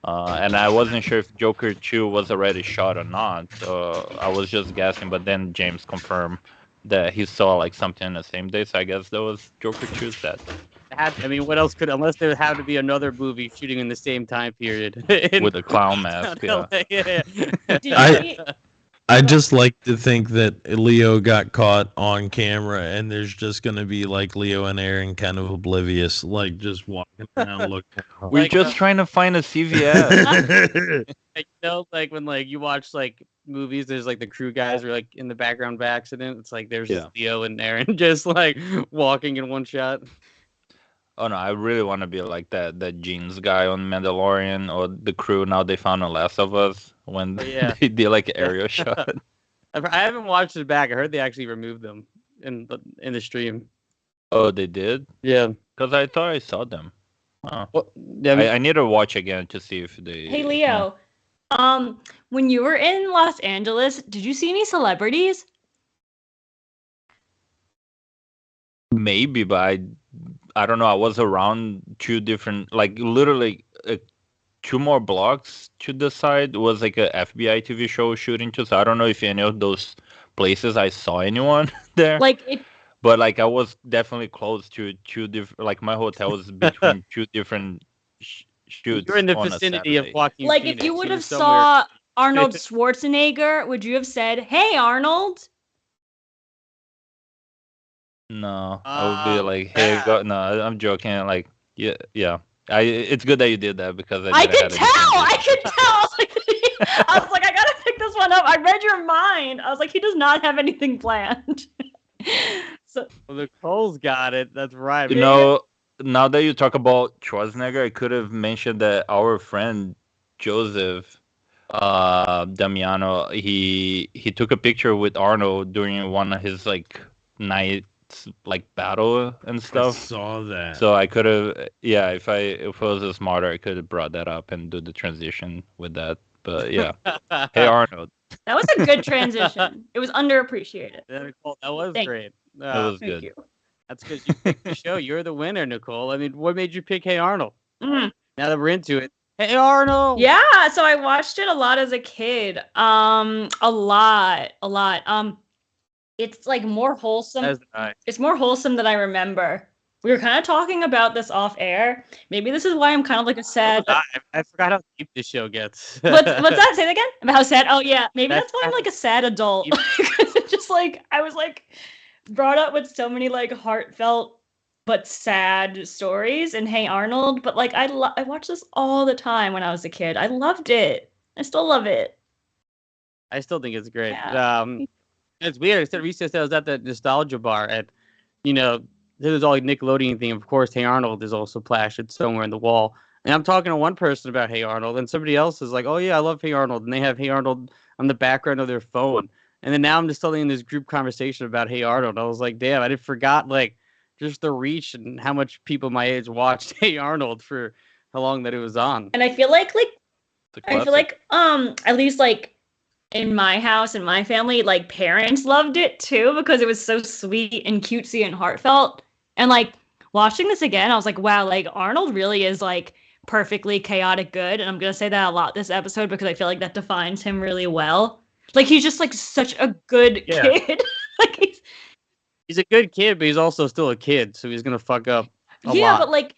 And I wasn't sure if Joker 2 was already shot or not. So I was just guessing, but then James confirmed that he saw like something in the same day. So I guess that was Joker 2's set. I mean, what else could, unless there had to be another movie shooting in the same time period With a clown mask, yeah. yeah. Did you I- see- I just like to think that Leo got caught on camera and there's just going to be like Leo and Aaron kind of oblivious, like just walking around looking. We're Like, just trying to find a CVS. Like, like when like you watch like movies, there's like the crew guys are like in the background by accident. It's like there's just Leo and Aaron just like walking in one shot. Oh no, I really want to be like that jeans guy on Mandalorian or the crew. Now they found The Last of Us when yeah. they did like an aerial shot. I haven't watched it back. I heard they actually removed them in the stream. Oh, they did? Yeah. Because I thought I saw them. Oh. Well, yeah, I need to watch again to see if they. Hey Leo, when you were in Los Angeles, did you see any celebrities? Maybe, but I don't know. I was around two different, like literally 2 more blocks to the side was like a FBI TV show shooting too. So I don't know if any of those places I saw anyone there. Like it. But like I was definitely close to 2 different. Like my hotel was between 2 different shoots. You're in the on a vicinity of Saturday. Joaquin Like Phoenix. if you would He have was somewhere- saw Arnold Schwarzenegger, would you have said, "Hey Arnold"? No, I would be like, "Hey, go." No, I'm joking. Like, yeah. It's good that you did that because I could tell. I could tell. I was like, I gotta pick this one up. I read your mind. I was like, he does not have anything planned. So Well, the Coles got it. That's right. You know, now that you talk about Schwarzenegger, I could have mentioned that our friend Joseph Damiano, he took a picture with Arnold during one of his like nights like battle and I stuff. saw that. So I could have, yeah, if I was smarter, I could have brought that up and do the transition with that. But yeah, hey Arnold, that was a good transition. It was underappreciated. Yeah, Nicole, that was Thank great. that was Thank good. you. That's because you picked the show. You're the winner, Nicole. I mean, what made you pick Hey Arnold? Mhm. Now that we're into it, Hey Arnold. Yeah, so I watched it a lot as a kid. A lot. It's like more wholesome. That's nice. It's more wholesome than I remember. We were kind of talking about this off air. Maybe this is why I'm kind of like a sad. I forgot how deep this show gets. What's that? Say it again. About how sad? Oh yeah, maybe That's that's why I'm like a sad adult. Because it's just like I was like brought up with so many like heartfelt but sad stories and Hey Arnold. But like I watched this all the time when I was a kid. I loved it. I still love it. I still think it's great. Yeah. It's weird. Instead, recently I was at the nostalgia bar, and there's all like Nickelodeon thing. Of course, Hey Arnold is also plastered somewhere in the wall. And I'm talking to one person about Hey Arnold, and somebody else is like, "Oh yeah, I love Hey Arnold," and they have Hey Arnold on the background of their phone. And then now I'm just telling in this group conversation about Hey Arnold. I was like, "Damn, I forgot like just the reach and how much people my age watched Hey Arnold for how long that it was on." And I feel like at least like in my house and my family, like parents loved it too because it was so sweet and cutesy and heartfelt. And like watching this again, I was like, wow, like Arnold really is like perfectly chaotic good. And I'm gonna say that a lot this episode because I feel like that defines him really well. Like he's just like such a good kid. Like he's a good kid, but he's also still a kid, so he's gonna fuck up a yeah, lot. but like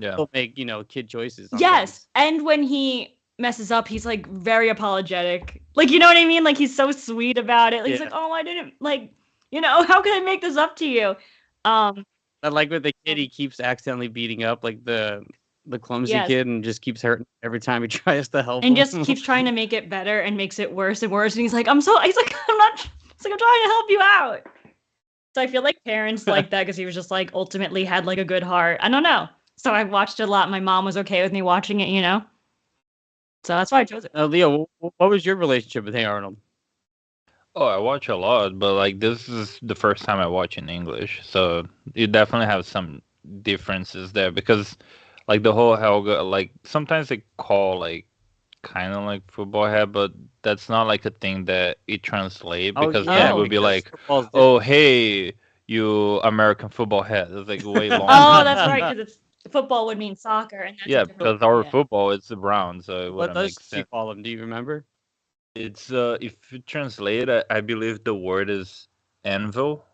He'll make kid choices. on yes, things. and when he messes up, he's like very apologetic. Like, you know what I mean? Like he's so sweet about it. Like, he's like, "Oh, I didn't like, how can I make this up to you?" But like with the kid, he keeps accidentally beating up like the clumsy kid and just keeps hurting every time he tries to help and him. just keeps trying to make it better and makes it worse and worse. And he's like, I'm trying to help you out. So I feel like parents like that because he was just like ultimately had like a good heart. I don't know. So I watched it a lot. My mom was okay with me watching it, So that's why I chose it. Leo, what was your relationship with Hey Arnold? Oh, I watch a lot, but like this is the first time I watch in English, so you definitely have some differences there because like the whole Helga, like sometimes they call like kind of like football head, but that's not like a thing that it translate because then it would be like, oh hey, you American football head. It's like way longer. Oh, that's right, because football would mean soccer, and that's because our football is brown, so it What wouldn't does make she sense. call him? Do you remember? It's if you translate it, I believe the word is anvil.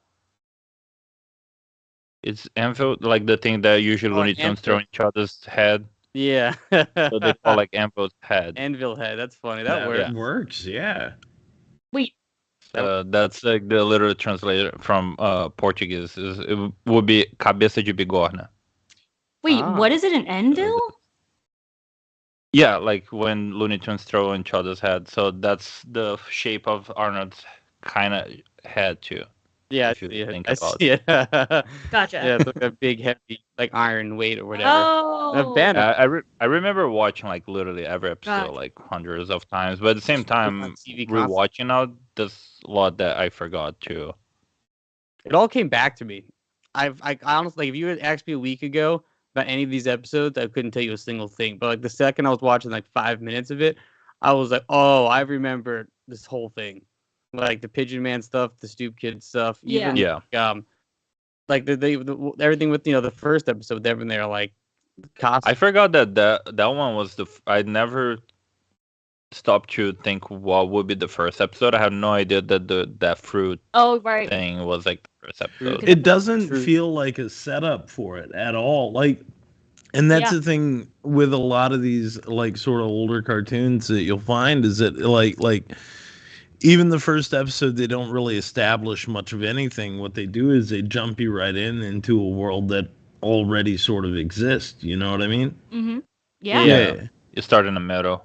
It's anvil, like the thing that usually Looney Tunes throw in each other's head. Yeah. So they call like anvil's head. Anvil head. That's funny. That works. It works, yeah. Wait. That's like the literal translation from Portuguese. It would be cabeça de bigorna. Wait, what is it? An anvil? Yeah, like when Looney Tunes throw each other's head. So that's the shape of Arnold's kind of head too. Yeah, I If you see it. think I about see it. Gotcha. Yeah, it's like a big, heavy, like iron weight or whatever. Oh. Band I remember watching like literally every episode Gotcha. like hundreds of times, but at the same time, TV rewatching now, there's a lot that I forgot too. It all came back to me. I honestly, like, if you had asked me a week ago about any of these episodes, I couldn't tell you a single thing. But like the second I was watching like 5 minutes of it, I was like, oh, I remember this whole thing, like the Pigeon Man stuff, the Stoop Kid stuff, even Yeah. like everything with the first episode, they're in there like costume. I forgot that one was I never stopped to think what would be the first episode. I had no idea that that fruit right. thing was like the first episode. It doesn't feel like a setup for it at all. Like, and that's the thing with a lot of these like sort of older cartoons that you'll find is that like even the first episode, they don't really establish much of anything. What they do is they jump you right into a world that already sort of exists. You know what I mean? Mm-hmm. Yeah. Yeah. You start in the middle.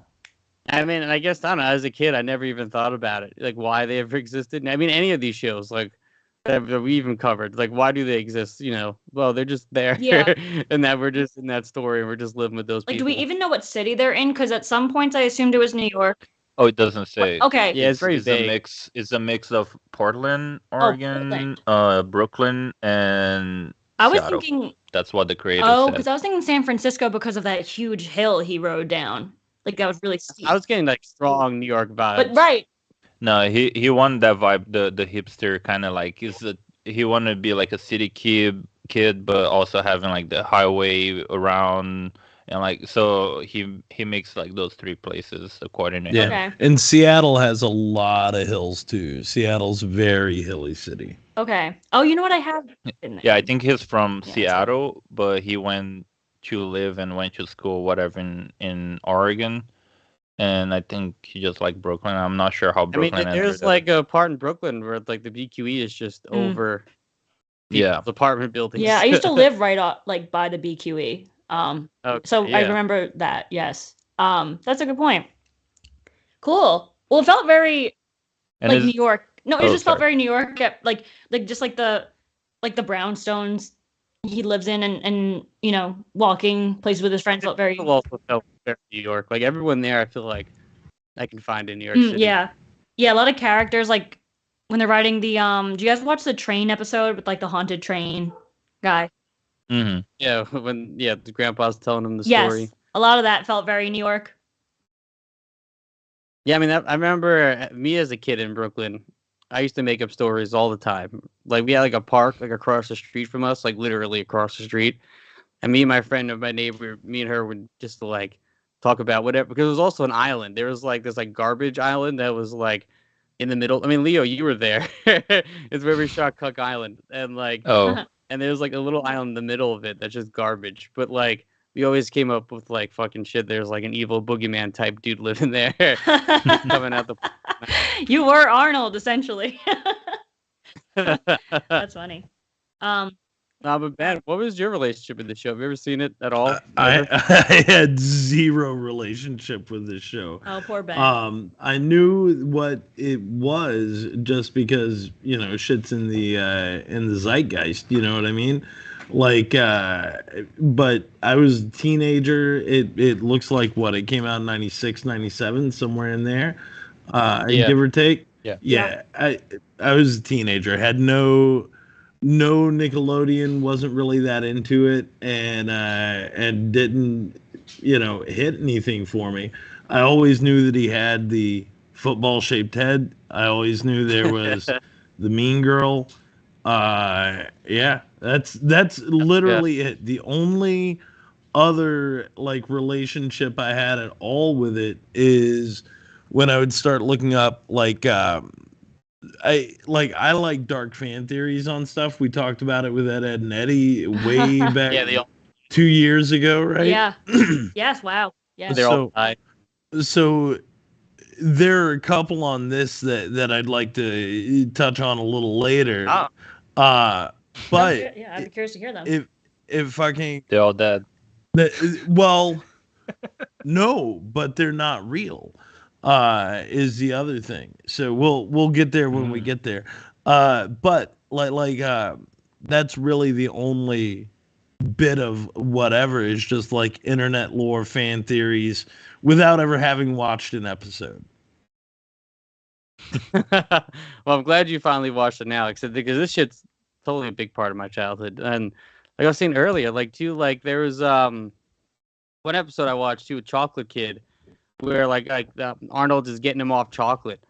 I mean, and I guess, I don't know, as a kid, I never even thought about it, like why they ever existed. I mean, any of these shows, like, that we even covered, like, why do they exist? Well, they're just there. Yeah. And that we're just in that story and we're just living with those Like, people. do we even know what city they're in? Because at some points I assumed it was New York. Oh, it doesn't say. Okay. Yeah, it's very it's vague. It's a mix of Portland, Oregon, Brooklyn, and I was Seattle. thinking. That's what the creator Oh, said. because I was thinking San Francisco because of that huge hill he rode down. Like, that was really steep. I was getting, like, strong New York vibes. But, right. No, he wanted that vibe, the hipster kind of like he wanted to be like a city kid, but also having like the highway around and like so he makes like those three places according to him. Okay. And Seattle has a lot of hills too. Seattle's a very hilly city. Okay. Oh, you know what I have? Yeah, I think he's from Seattle, but he went to live and went to school, whatever, in Oregon. And I think he just like Brooklyn. I'm not sure how Brooklyn. I mean, there's like a part in Brooklyn where like the BQE is just over. People's apartment buildings. Yeah, I used to live right off, like by the BQE. So I yeah. remember that. Yes. That's a good point. Cool. Well, it felt very like New York. No, it just felt very New York. Like just like the brownstones he lives in, and walking places with his friends felt very. It also felt very New York. Like everyone there, I feel like I can find in New York City. Yeah, a lot of characters. Like when they're riding the do you guys watch the train episode with like the haunted train guy? Mm-hmm. Yeah, when the grandpa's telling him the story. Yes, a lot of that felt very New York. Yeah, I mean, I remember me as a kid in Brooklyn. I used to make up stories all the time. Like we had like a park like across the street from us, like literally across the street. And me and my friend and my neighbor, me and her would just like talk about whatever, because it was also an island. There was like this like garbage island that was like in the middle. I mean, Leo, you were there. It's where we shot Cook Island, and like and there's like a little island in the middle of it that's just garbage. But like we always came up with like fucking shit. There's like an evil boogeyman type dude living there, coming out the. You were Arnold, essentially. That's funny. But Ben, what was your relationship with the show? Have you ever seen it at all? I had zero relationship with this show. Oh, poor Ben. I knew what it was just because shit's in the zeitgeist. You know what I mean? Like, but I was a teenager. It looks like it came out in 96, 97, somewhere in there, give or take. Yeah. I was a teenager. Had no Nickelodeon, wasn't really that into it, and didn't hit anything for me. I always knew that he had the football shaped head. I always knew there was the mean girl. That's literally it. The only other like relationship I had at all with it is when I would start looking up like I like dark fan theories on stuff. We talked about it with Ed and Eddie way back 2 years ago, right? Yeah. Yes. Wow. Yeah. So there are a couple on this that I'd like to touch on a little later. But I'd be curious to hear them. If fucking they're all dead. Well, no, but they're not real. Is the other thing. So we'll get there when we get there. But That's really the only bit of whatever is just like internet lore, fan theories, without ever having watched an episode. Well, I'm glad you finally watched it now, because this shit's totally a big part of my childhood. And like I was saying earlier, like too, like there was one episode I watched too, with Chocolate Kid, where Arnold is getting him off chocolate,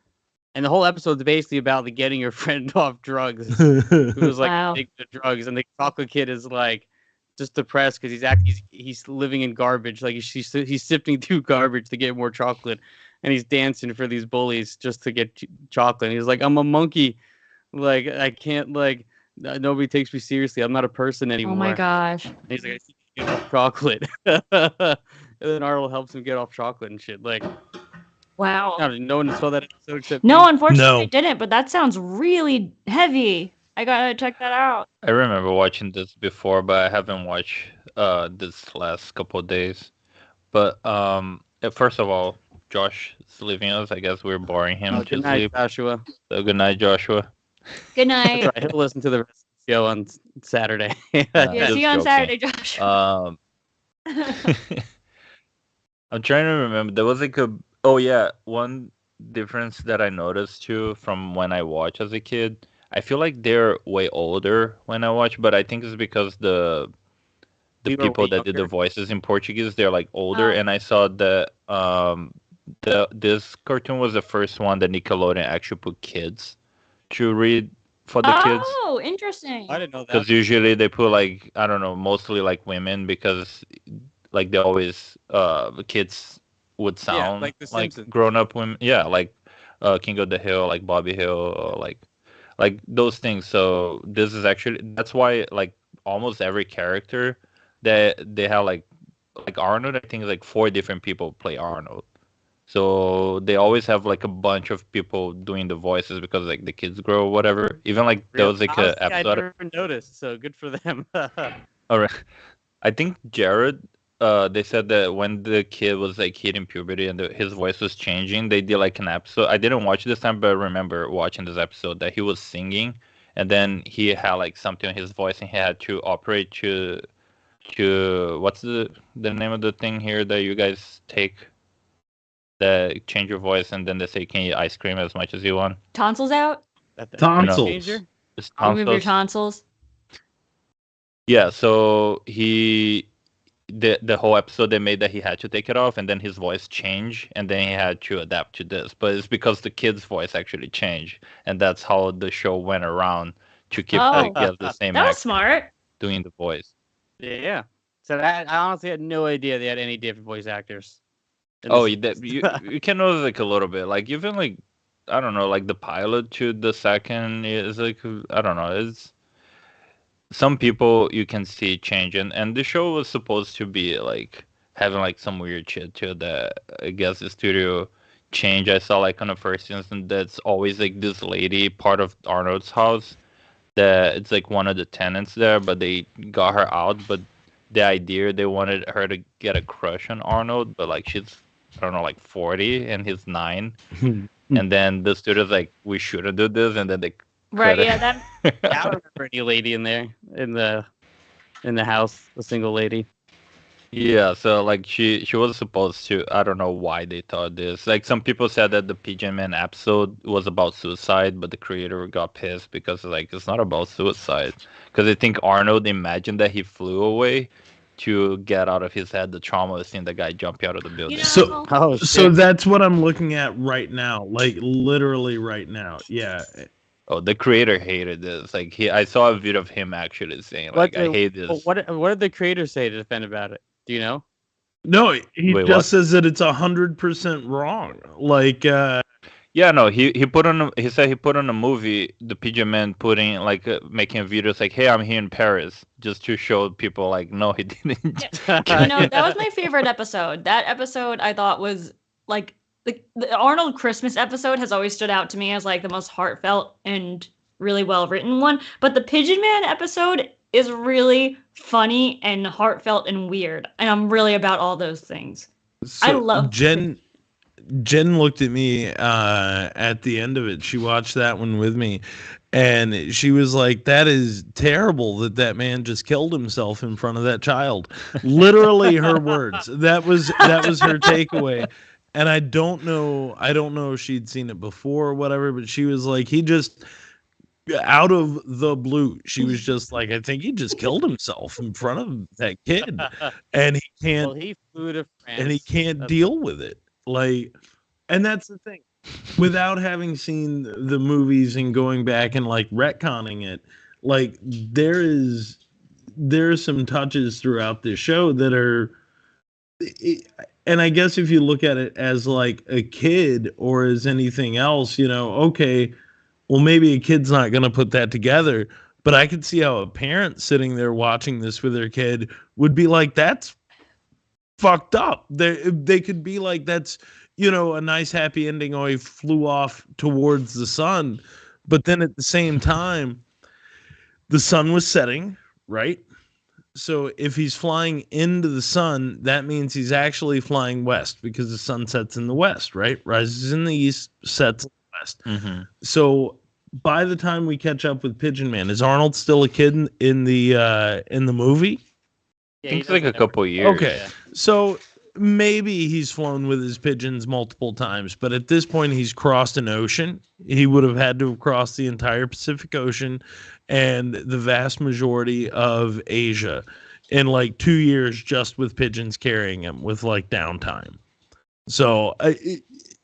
and the whole episode's basically about like getting your friend off drugs, who was like addicted to drugs, and the Chocolate Kid is like just depressed because he's living in garbage, like he's sifting through garbage to get more chocolate, and he's dancing for these bullies just to get chocolate. And he's like, I'm a monkey, like I can't, like nobody takes me seriously. I'm not a person anymore. Oh my gosh. And he's like, I need to get off chocolate. And then Arnold helps him get off chocolate and shit. Like, wow. No one saw that episode except No, me? unfortunately, I didn't. But that sounds really heavy. I gotta check that out. I remember watching this before, but I haven't watched this last couple of days. But first of all, Josh is leaving us. I guess we're boring him to good night, sleep. Joshua. So good night, Joshua. Good night. That's right. He'll listen to the rest of the show on Saturday. Yeah, see you on Saturday, Josh. I'm trying to remember. There was like one difference that I noticed too from when I watched as a kid. I feel like they're way older when I watch, but I think it's because the people that did the voices in Portuguese, they're like older, and I saw that this cartoon was the first one that Nickelodeon actually put kids to read for the kids. Oh, interesting. I didn't know that. Because usually they put like, I don't know, mostly like women, because like they always kids would sound like grown up women. Yeah, like King of the Hill, like Bobby Hill, or like those things. So this is actually, that's why like almost every character that they have like Arnold, I think like 4 different people play Arnold. So they always have like a bunch of people doing the voices because like the kids grow or whatever. Even like there was like an episode. I never noticed, so good for them. All right. I think Jared, they said that when the kid was like hitting puberty and his voice was changing, they did like an episode. I didn't watch this time, but I remember watching this episode that he was singing, and then he had like something in his voice, and he had to operate to what's the name of the thing here that you guys take? That change your voice, and then they say, "Can you ice cream as much as you want?" Tonsils out? Tonsils. Remove your tonsils. Yeah, so the whole episode they made that he had to take it off, and then his voice changed, and then he had to adapt to this. But it's because the kid's voice actually changed, and that's how the show went around to keep the same that was actor smart. doing the voice. Yeah. So I honestly had no idea they had any different voice actors. Oh, you can know like a little bit, like even like, I don't know, like the pilot to the second is like, I don't know, it's some people you can see changing, and the show was supposed to be like having like some weird shit too that I guess the studio changed. I saw like on the first instance that's always like this lady part of Arnold's house that it's like one of the tenants there, but they got her out. But the idea, they wanted her to get a crush on Arnold, but like she's, I don't know, like 40 and he's 9. And then the studio's like, we shouldn't do this, and then they right, yeah, that I don't remember any lady in there in the house, a single lady. Yeah, so like she was supposed to, I don't know why they thought this. Like some people said that the Pigeon Man episode was about suicide, but the creator got pissed because like it's not about suicide. Because I think Arnold imagined that he flew away to get out of his head the trauma of seeing the guy jump out of the building. So that's what I'm looking at right now, like literally right now. Yeah. Oh, the creator hated this. Like I saw a video of him actually saying like, I hate this. What did the creator say to defend about it? Do you know? No, he just says that it's 100% wrong. Like, yeah, no, he said he put on a movie, the Pigeon Man putting like making videos like, hey, I'm here in Paris, just to show people like, no, he didn't. That was my favorite episode. That episode I thought was like the Arnold Christmas episode has always stood out to me as like the most heartfelt and really well written one. But the Pigeon Man episode is really funny and heartfelt and weird, and I'm really about all those things. So I love Jen looked at me at the end of it. She watched that one with me, And she was like, that is terrible that man just killed himself in front of that child. Literally her words. That was her takeaway. And I don't know if she'd seen it before or whatever, but she was like, he just, out of the blue, she was just like, I think he just killed himself in front of that kid. And he can't, Well, he flew to France. and he can't deal with it. Like, and that's the thing. Without having seen the movies and going back and like retconning it, like there's some touches throughout this show that are, and I guess if you look at it as like a kid or as anything else, okay, well maybe a kid's not going to put that together, but I could see how a parent sitting there watching this with their kid would be like, that's fucked up. They could be like, that's, a nice happy ending. Oh, he flew off towards the sun. But then at the same time, the sun was setting, right? So if he's flying into the sun, that means he's actually flying west because the sun sets in the west, right? Rises in the east, sets in the west. Mm-hmm. So by the time we catch up with Pigeon Man, is Arnold still a kid in the movie? I think it's like a couple years. Okay. Yeah. So maybe he's flown with his pigeons multiple times, but at this point he's crossed an ocean. He would have had to have crossed the entire Pacific Ocean and the vast majority of Asia in like 2 years just with pigeons carrying him with like downtime. So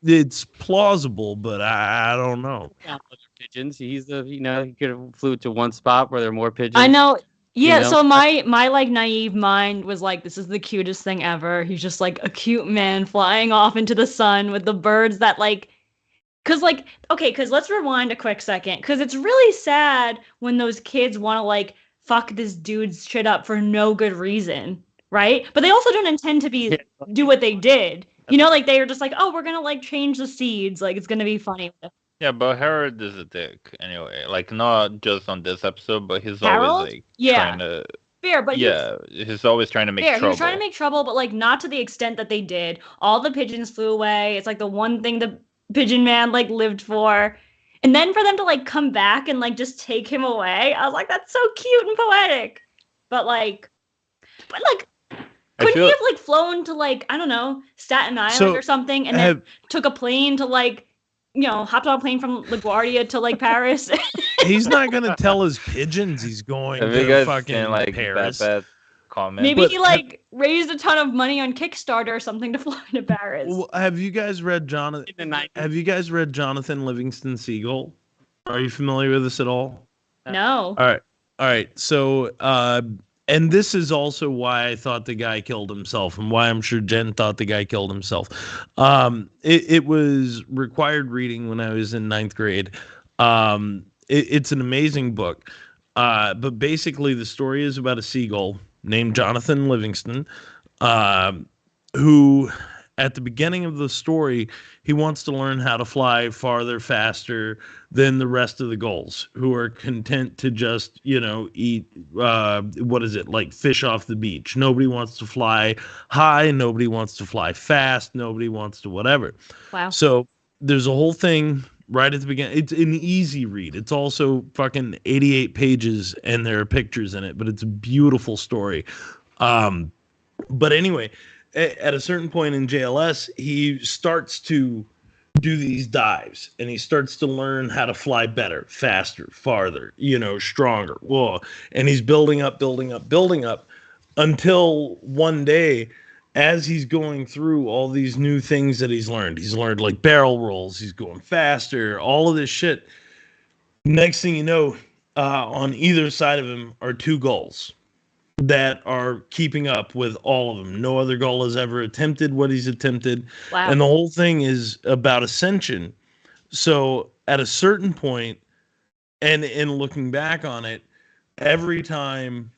it's plausible, but I don't know. Yeah, pigeons. He's he could have flew to one spot where there are more pigeons. I know. Yeah, know? so my like naive mind was like, this is the cutest thing ever. He's just like a cute man flying off into the sun with the birds that like, cause let's rewind a quick second. Cause it's really sad when those kids want to like fuck this dude's shit up for no good reason, right? But they also don't intend to do what they did. Like they are just like, oh, we're gonna like change the seeds. Like it's gonna be funny. Yeah, but Harold is a dick anyway. Like not just on this episode, but he's Harold? always like trying to. Fair, but he's always trying to make fair. trouble. He was trying to make trouble, but like not to the extent that they did. All the pigeons flew away. It's like the one thing the Pigeon Man like lived for. And then for them to like come back and like just take him away, I was like, that's so cute and poetic. But couldn't he have like flown to like, I don't know, Staten Island or something, and then took a plane to like, hopped on a plane from LaGuardia to like Paris? He's not gonna tell his pigeons he's going to fucking like Paris. Bad comment. Maybe he like raised a ton of money on Kickstarter or something to fly to Paris. Well, have you guys read Jonathan Livingston Seagull? Are you familiar with this at all? No. All right. So, and this is also why I thought the guy killed himself, and why I'm sure Jen thought the guy killed himself. It was required reading when I was in 9th grade. It's an amazing book. But basically, the story is about a seagull named Jonathan Livingston, who, at the beginning of the story, he wants to learn how to fly farther, faster than the rest of the gulls, who are content to just, eat, like fish off the beach. Nobody wants to fly high. Nobody wants to fly fast. Nobody wants to whatever. Wow. So there's a whole thing right at the beginning. It's an easy read. It's also fucking 88 pages and there are pictures in it, but it's a beautiful story. But anyway, at a certain point in JLS, he starts to do these dives and he starts to learn how to fly better, faster, farther, stronger. Whoa. And he's building up until one day, as he's going through all these new things that he's learned like barrel rolls, he's going faster, all of this shit. Next thing you know, on either side of him are two gulls that are keeping up with all of them. No other gull has ever attempted what he's attempted. Wow. And the whole thing is about ascension. So at a certain point, and in looking back on it, every time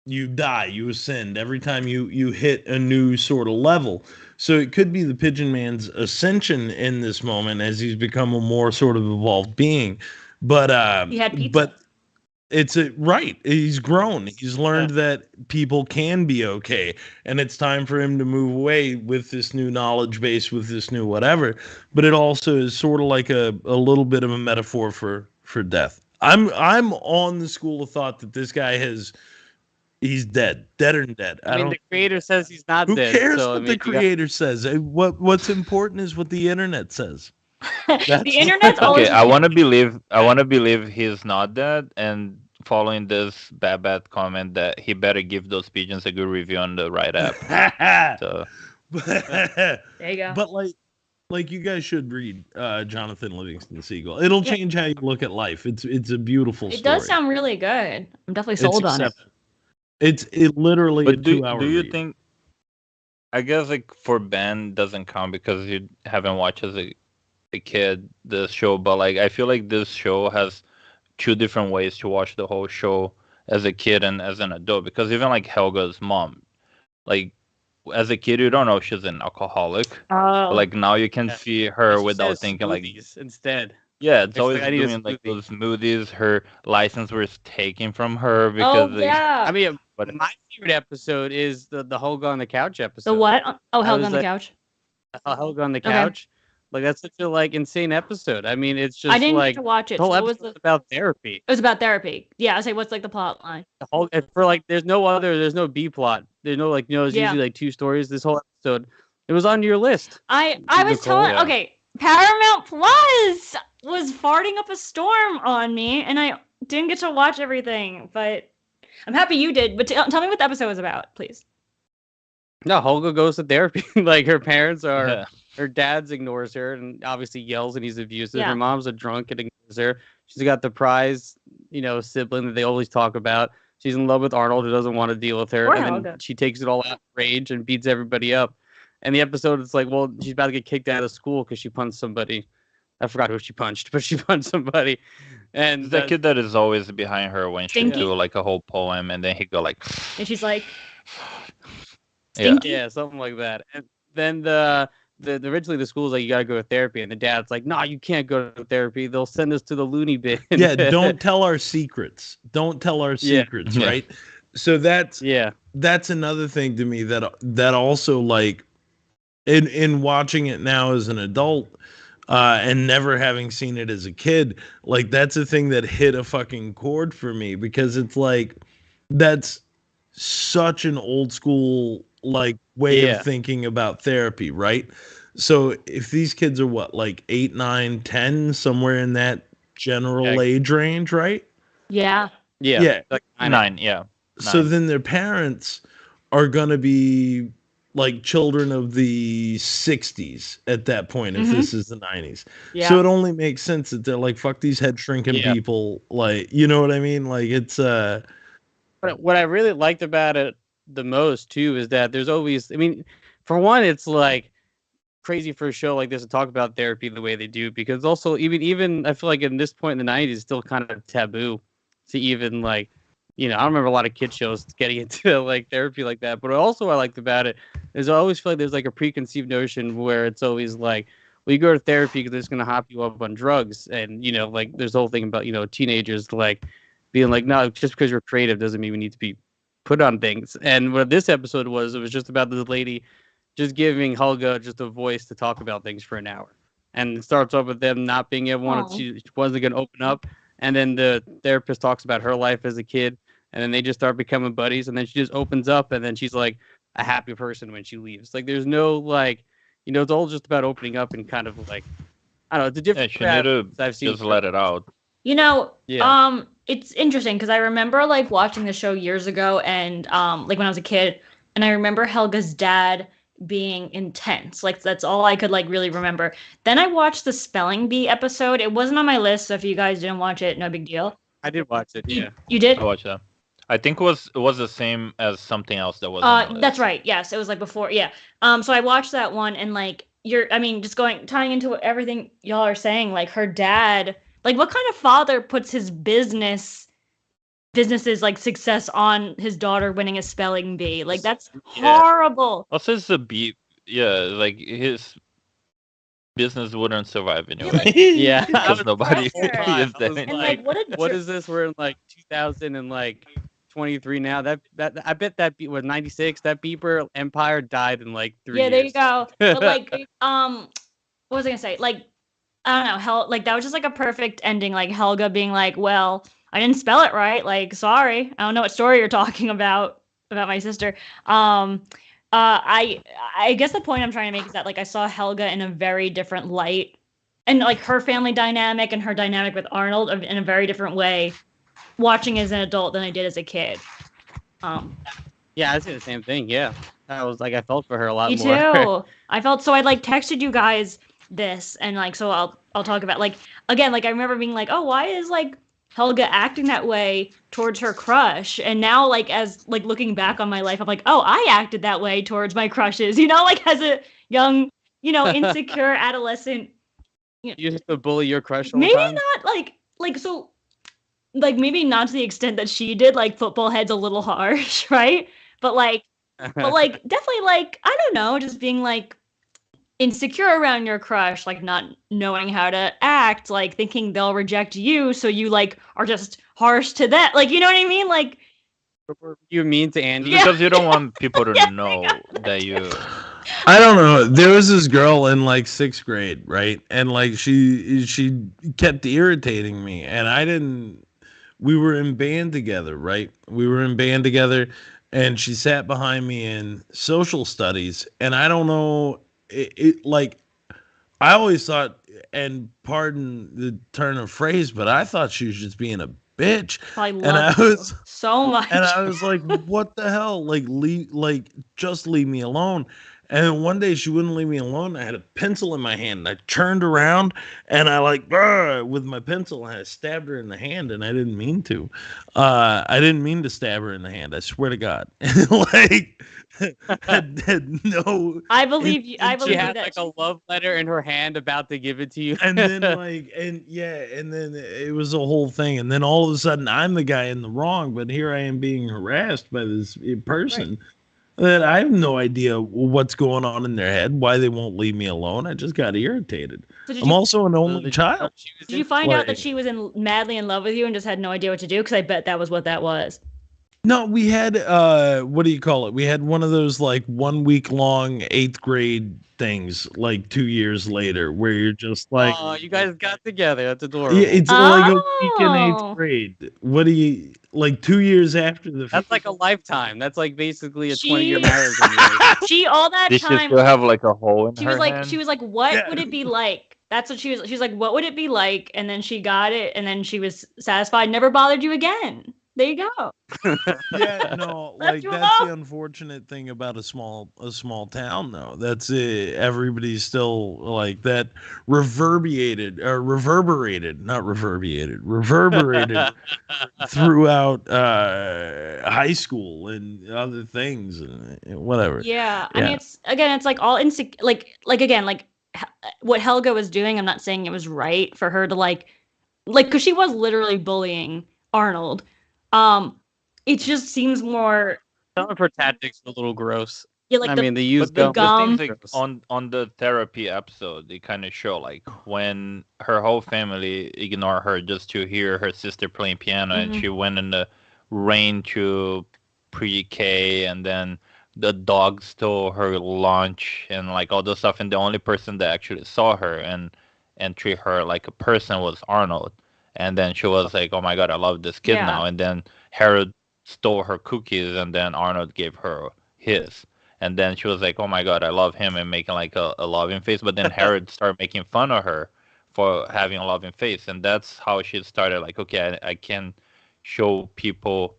you die, you ascend. Every time you hit a new sort of level. So it could be the Pigeon Man's ascension in this moment as he's become a more sort of evolved being. But he had pizza. But right. He's grown. He's learned that people can be okay, and it's time for him to move away with this new knowledge base, with this new whatever. But it also is sort of like a little bit of a metaphor for death. I'm on the school of thought that this guy he's deader than dead. I mean, the creator says he's not Who dead. cares so, what I mean, the you got- creator says? What's important is what the internet says. The internet's always Okay, I want to believe he's not dead, and following this bad comment that he better give those pigeons a good review on the right app. So there you go. But like you guys should read Jonathan Livingston Seagull. It'll change how you look at life. It's a beautiful story. It does sound really good. I'm definitely sold on it. It's literally but a 2-hour do you read. think? I guess like for Ben doesn't count because you haven't watched as a kid the show, but like I feel like this show has two different ways to watch the whole show as a kid and as an adult. Because even like Helga's mom, like as a kid you don't know she's an alcoholic. But, like now you can see her without thinking like instead. Yeah, it's She's always like, I need a doing like smoothie. those smoothies. Her license was taken from her because I mean, But- my favorite episode is the Helga on the couch episode. The what? Oh, Helga on the like, couch. Helga on the Okay. couch. Like that's such a like insane episode. I mean, it's just I didn't like get to watch it. the whole So what was episode's the? about therapy. It was about therapy. Yeah, I say what's like the plot line. The whole and for like there's no B plot. There's no like there's Yeah. usually like two stories. This whole episode, it was on your list. I was Nicole, telling yeah. okay, Paramount Plus was farting up a storm on me, and I didn't get to watch everything. But I'm happy you did. But tell me what the episode was about, please. No, Helga goes to therapy. Like her parents are, Yeah. her dad's ignores her and obviously yells and he's abusive. Yeah. Her mom's a drunk and ignores her. She's got the prize, sibling that they always talk about. She's in love with Arnold who doesn't want to deal with her. Poor and then Helga. she takes it all out in rage and beats everybody up. And the episode is like, well, she's about to get kicked out of school because she punched somebody. I forgot who she punched, but she punched somebody. And the kid that is always behind her when she Stinky? do like a whole poem and then he go like And she's like, yeah. Stinky? Yeah, something like that. And then the originally the school's like you gotta go to therapy, and the dad's like, "No, you can't go to therapy. They'll send us to the loony bin." Yeah, don't tell our secrets. Don't tell our Yeah. secrets, Yeah. right? So that's yeah, another thing to me that also like in watching it now as an adult and never having seen it as a kid, like that's a thing that hit a fucking chord for me because it's like that's such an old school like way Yeah. of thinking about therapy, right? So if these kids are what, like 8, 9, 10, somewhere in that general Yeah. age range, right? yeah, yeah, Yeah. Like, I know. 9, yeah. So 9. then their parents are going to be like children of the 60s at that point, if Mhm. this is the 90s. yeah. So it only makes sense that they're like, fuck these head shrinking Yeah. people. Like, you know what I mean? Like it's, But what I really liked about it the most too is that there's always, I mean, for one, it's like crazy for a show like this to talk about therapy the way they do, because also even I feel like in this point in the 90s, it's still kind of taboo to even like, I don't remember a lot of kid shows getting into like therapy like that. But also I liked about it is I always feel like there's like a preconceived notion where it's always like, well, you go to therapy because it's going to hop you up on drugs. And, like there's the whole thing about, teenagers like being like, no, just because you're creative doesn't mean we need to be put on things. And what this episode was, it was just about this lady just giving Helga just a voice to talk about things for an hour. And it starts off with them not being able Aw. she wasn't going to open up. And then the therapist talks about her life as a kid. And then they just start becoming buddies. And then she just opens up. And then she's like a happy person when she leaves. Like there's no like, it's all just about opening up and kind of like, I don't know, it's a Yeah, different she need to crowd I've seen. just let it out. Yeah. It's interesting because I remember like watching the show years ago and like when I was a kid, and I remember Helga's dad being intense. Like that's all I could like really remember. Then I watched the Spelling Bee episode. It wasn't on my list, so if you guys didn't watch it, no big deal. I did watch it. Yeah. You did? I watched that. I think it was the same as something else that was on the list. That's right. Yes, it was like before. Yeah. So I watched that one and like just tying into what everything y'all are saying, like her dad, like what kind of father puts his business's like success on his daughter winning a spelling bee? Like that's Yeah. horrible. Also, it's a beat. Yeah, like his business wouldn't survive anyway. Yeah. Because nobody I is was that. like, And like what a What is this? We're in like 2023 now. That I bet that was 96. That beeper empire died in like 3 years. yeah, there you go. But like what was I gonna say? Like I don't know, like that was just like a perfect ending. Like Helga being like, "Well, I didn't spell it right. Like, sorry, I don't know what story you're talking about my sister." I guess the point I'm trying to make is that like I saw Helga in a very different light, and like her family dynamic and her dynamic with Arnold in a very different way, watching as an adult than I did as a kid. Yeah, I see the same thing. Yeah, I was like, I felt for her a lot Me more. too. I felt so. I like texted you guys this, and like so I'll talk about like again. Like I remember being like, oh, why is like Helga acting that way towards her crush? And now like as like looking back on my life, I'm like, oh, I acted that way towards my crushes. You know, like as a young, insecure adolescent. You used to bully your crush all the Maybe time? not like so. Like maybe not to the extent that she did. Like football head's a little harsh, right? But like definitely like I don't know, just being like insecure around your crush, like not knowing how to act, like thinking they'll reject you, so you like are just harsh to that. Like you know what I mean? Like you mean to Andy? Because you don't want people to know that you. I don't know. There was this girl in like 6th grade, right? And like she kept irritating me, and I didn't. We were in band together, right? And she sat behind me in social studies, and I don't know, like, I always thought, and pardon the turn of phrase, but I thought she was just being a bitch. I love you so much. And I was like, what the hell? Like, just leave me alone. And one day she wouldn't leave me alone. I had a pencil in my hand. And I turned around and I like with my pencil and I stabbed her in the hand, and I didn't mean to. I didn't mean to stab her in the hand. I swear to God. Like had no. I believe you. I believe she had that like a love letter in her hand about to give it to you. And then and then it was a whole thing. And then all of a sudden I'm the guy in the wrong, but here I am being harassed by this person. Right. That I have no idea what's going on in their head, why they won't leave me alone. I just got irritated. So I'm also an only child. Did you find out that she was madly in love with you and just had no idea what to do? Because I bet that was what that was. No, we had what do you call it? We had one of those like 1 week long 8th grade things like 2 years later where you're just like, oh, you guys got together. That's adorable. Yeah, it's like a week in 8th grade. What do you like 2 years after the? That's like a lifetime. That's like basically a 20-year marriage. She all that Did time. She still have like a hole in she her was like, hand? She was like, what would it be like? That's what she was. She's like, what would it be like? And then she got it, and then she was satisfied. Never bothered you again. There you go. Yeah, no, like that's the unfortunate thing about a small town, though. That's it. Everybody's still like that reverberated throughout high school and other things and whatever. Yeah, I mean, it's like all like what Helga was doing. I'm not saying it was right for her to like because she was literally bullying Arnold. It just seems more. Some of her tactics are a little gross. Yeah, like I mean, they use the gum. things like on the therapy episode, they kind of show like when her whole family ignore her just to hear her sister playing piano, and she went in the rain to pre-K, and then the dog stole her lunch and like all this stuff, and the only person that actually saw her and treat her like a person was Arnold. And then she was like, oh my God, I love this kid now. And then Harold stole her cookies, and then Arnold gave her his. And then she was like, oh my God, I love him, and making like a loving face. But then Harold started making fun of her for having a loving face. And that's how she started like, okay, I can show people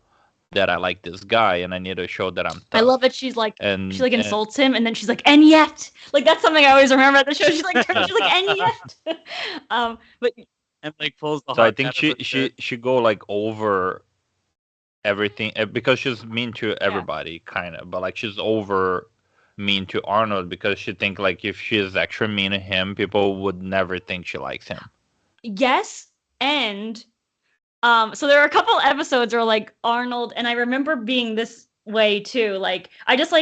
that I like this guy, and I need to show that I'm tough. I love it. She insults him, and then she's like, and yet. Like, that's something I always remember at the show. She's like, and yet. But... And like pulls the. So I think she go like over everything because she's mean to everybody, kind of, but like she's over mean to Arnold because she think like if she is extra mean to him, people would never think she likes him. Yes, and so there are a couple episodes where like Arnold, and I remember being this way too. Like I guess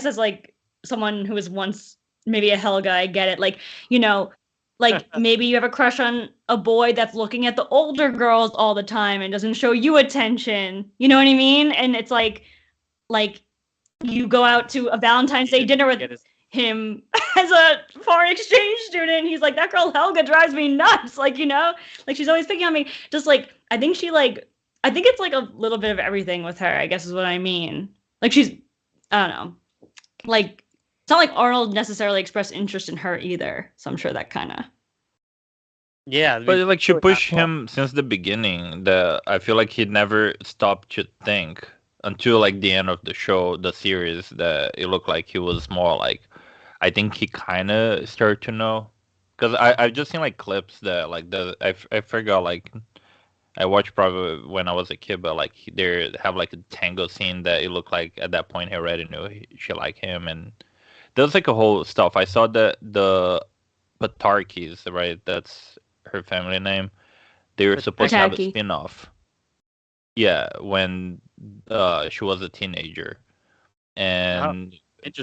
as like someone who was once maybe a Helga, I get it. Like like maybe you have a crush on a boy that's looking at the older girls all the time and doesn't show you attention. You know what I mean? And it's like you go out to a Valentine's Day dinner with him as a foreign exchange student. He's like, that girl Helga drives me nuts. Like, you know, like she's always picking on me. Just like, I think it's like a little bit of everything with her, I guess is what I mean. Like I don't know. Like, it's not like Arnold necessarily expressed interest in her either. So I'm sure that kind of. Yeah. But like she pushed him since the beginning. I feel like he never stopped to think until like the end of the show, the series, that it looked like he was more like, I think he kind of started to know. Because I've just seen like clips that like I forgot, like I watched probably when I was a kid, but like they have like a tango scene that it looked like at that point he already knew she liked him, and there's like a whole stuff. I saw that the Patarkis, right? That's her family name. They were supposed to have a spin-off. Yeah, when she was a teenager, and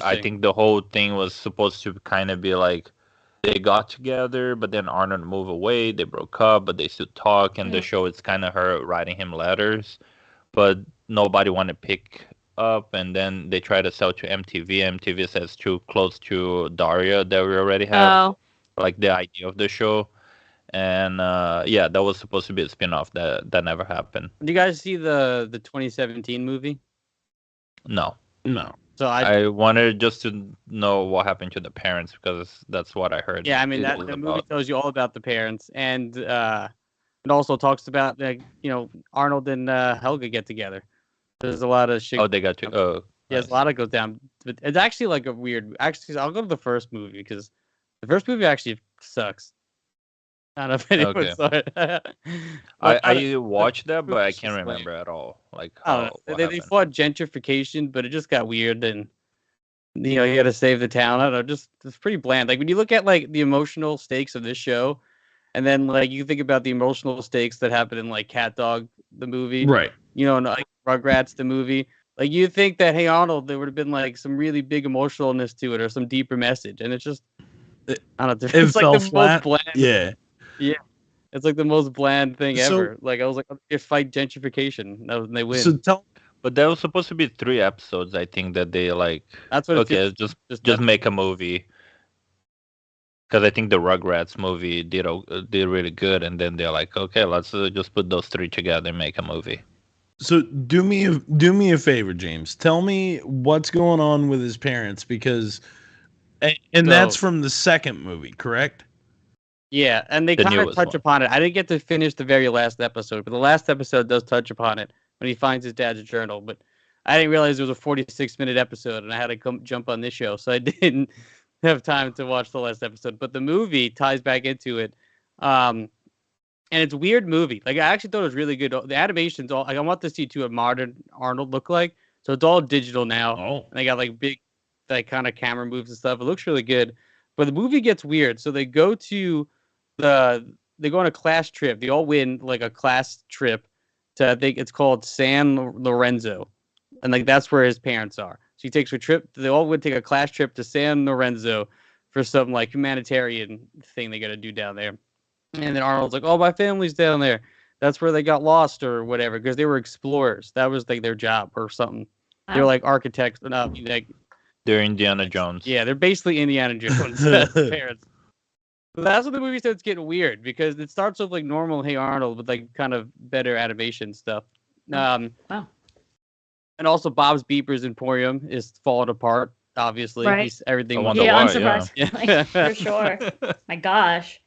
I think the whole thing was supposed to kind of be like they got together, but then Arnold moved away. They broke up, but they still talk. And the show, it's kind of her writing him letters, but nobody wanted to pick up. And then they try to sell to MTV. MTV says too close to Daria that we already have, like the idea of the show. And yeah, that was supposed to be a spin-off that never happened. Did you guys see the 2017 movie? No. So I wanted just to know what happened to the parents, because that's what I heard. Yeah, I mean, the movie tells you all about the parents, and it also talks about, like, you know, Arnold and Helga get together. There's a lot of shit. Oh, they got to. Oh, yeah, there's a lot of goes down. But it's actually like a weird. Actually, I'll go to the first movie because the first movie actually sucks. I don't know if anyone saw it. I watched that, but I can't remember at all. Like, they fought gentrification, but it just got weird, and you know, you got to save the town. I don't know, it's pretty bland. Like when you look at like the emotional stakes of this show, and then like you think about the emotional stakes that happen in like Cat Dog the movie, right? You know, and like Rugrats the movie. Like you think that Hey Arnold, there would have been like some really big emotionalness to it or some deeper message, and it's just I don't know. It's like the most bland. Yeah. Yeah, it's like the most bland thing ever. Like I was like, they fight gentrification, and they win. But that was supposed to be 3 episodes. I think that they like. That's what. Okay, just make a movie. Because I think the Rugrats movie did really good, and then they're like, okay, let's just put those 3 together and make a movie. So do me a favor, James. Tell me what's going on with his parents, because, and that's from the second movie, correct? Yeah, and they kind of touch upon it. I didn't get to finish the very last episode, but the last episode does touch upon it when he finds his dad's journal. But I didn't realize it was a 46-minute episode, and I had to jump on this show, so I didn't have time to watch the last episode. But the movie ties back into it, and it's a weird movie. Like I actually thought it was really good. The animation's all. Like, I want to see what a modern Arnold look like. So it's all digital now. And they got like big, like kind of camera moves and stuff. It looks really good. But the movie gets weird. So they go on a class trip. They all win like a class trip to, I think it's called San Lorenzo, and like that's where his parents are. So he takes a trip. They all would take a class trip to San Lorenzo for some like humanitarian thing they got to do down there. And then Arnold's like, "Oh, my family's down there. That's where they got lost or whatever, because they were explorers. That was like their job or something. They're like architects, but not like they're Indiana Jones. Yeah, they're basically Indiana Jones parents." But that's when the movie starts getting weird, because it starts with like normal Hey Arnold with like kind of better animation stuff. Wow. And also Bob's Beepers Emporium is falling apart. Obviously, right. Everything. Yeah, I'm surprised. Yeah. Like, for sure. My gosh.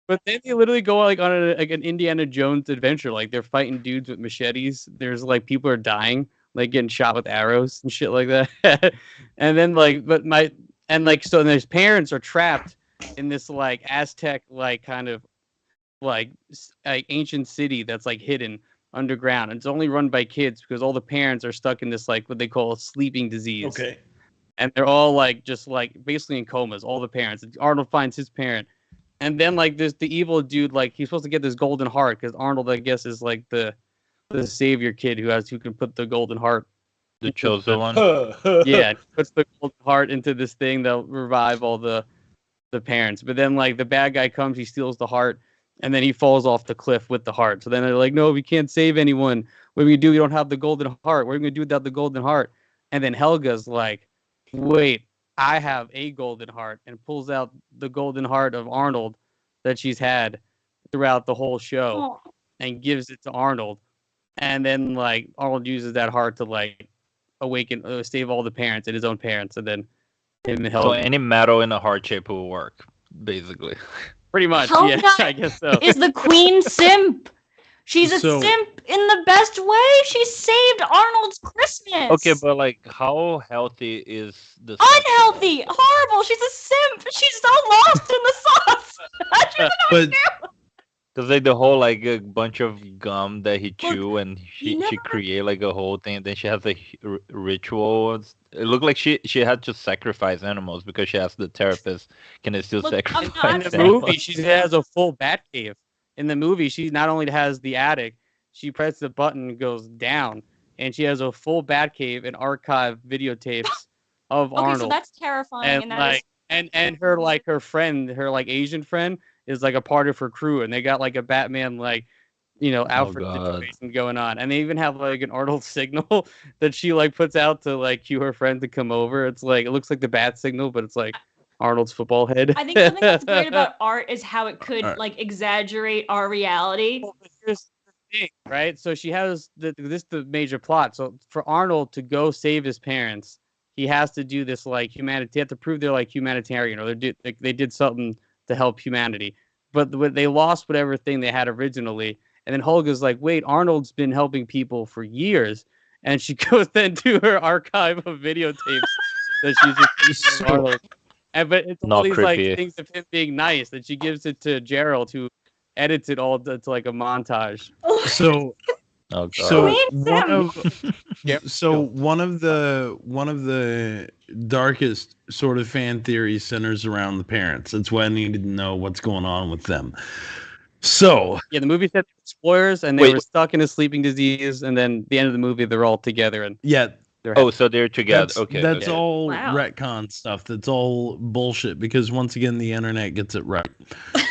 But then they literally go like on an Indiana Jones adventure. Like they're fighting dudes with machetes. There's like people are dying, like getting shot with arrows and shit like that. And then like, so his parents are trapped in this like Aztec like kind of like ancient city that's like hidden underground, and it's only run by kids because all the parents are stuck in this like what they call a sleeping disease. Okay. And they're all like just like basically in comas, all the parents. Arnold finds his parent, and then like the evil dude, like he's supposed to get this golden heart because Arnold, I guess, is like the savior kid who can put the golden heart. The chosen one. Yeah, puts the golden heart into this thing that'll revive all the parents. But then like the bad guy comes, he steals the heart, and then he falls off the cliff with the heart. So then they're like, no, we can't save anyone. What are we gonna do? We don't have the golden heart. What are we gonna do without the golden heart? And then Helga's like, wait, I have a golden heart, and pulls out the golden heart of Arnold that she's had throughout the whole show and gives it to Arnold. And then like Arnold uses that heart to like awaken, save all the parents and his own parents, and then him and So Helga. any metal in a heart shape will work, basically. Pretty much, Helga yeah, I guess so. is the queen simp. She's a So- simp in the best way. She saved Arnold's Christmas. Okay, but like, how healthy is the? Unhealthy, horrible. She's a simp. She's so lost in the sauce. She doesn't know what to do. Because like the whole like a bunch of gum that he chew and she never- create like a whole thing. Then she has a ritual. It looked like she had to sacrifice animals because she asked the therapist, "Can I still Look, I'm sacrifice not- In the animals?" movie, she has a full bat cave. In the movie, she not only has the attic, she presses the button and goes down, and she has a full bat cave and archive videotapes of Okay, Arnold. so that's terrifying, and and that like is and her like her friend, her like Asian friend, is like a part of her crew, and they got like a Batman like outfit God. situation going on, and they even have like an Arnold signal that she like puts out to like cue her friend to come over. It's like it looks like the bat signal, but it's like Arnold's football head. I think something that's great about art is how it could Alright. like exaggerate our reality. Well, but here's the thing, right? So she has the major plot. So for Arnold to go save his parents, he has to do this like humanity. They have to prove they're like humanitarian, or they did something to help humanity. But they lost whatever thing they had originally. And then Holga's like, wait, Arnold's been helping people for years. And she goes then to her archive of videotapes that she's just Arnold. But it's all Not these creepy. like things of him being nice that she gives it to Gerald, who edits it all to like a montage. So Oh god. so Queen one of the darkest sort of fan theories centers around the parents. That's why I needed to know what's going on with them. So Yeah, the movie said they were explorers and they Wait. were stuck in a sleeping disease, and then the end of the movie they're all together and yeah, they're Oh, so they're together. that's, Okay. that's okay. all Wow. retcon stuff. That's all bullshit because once again the internet gets it right.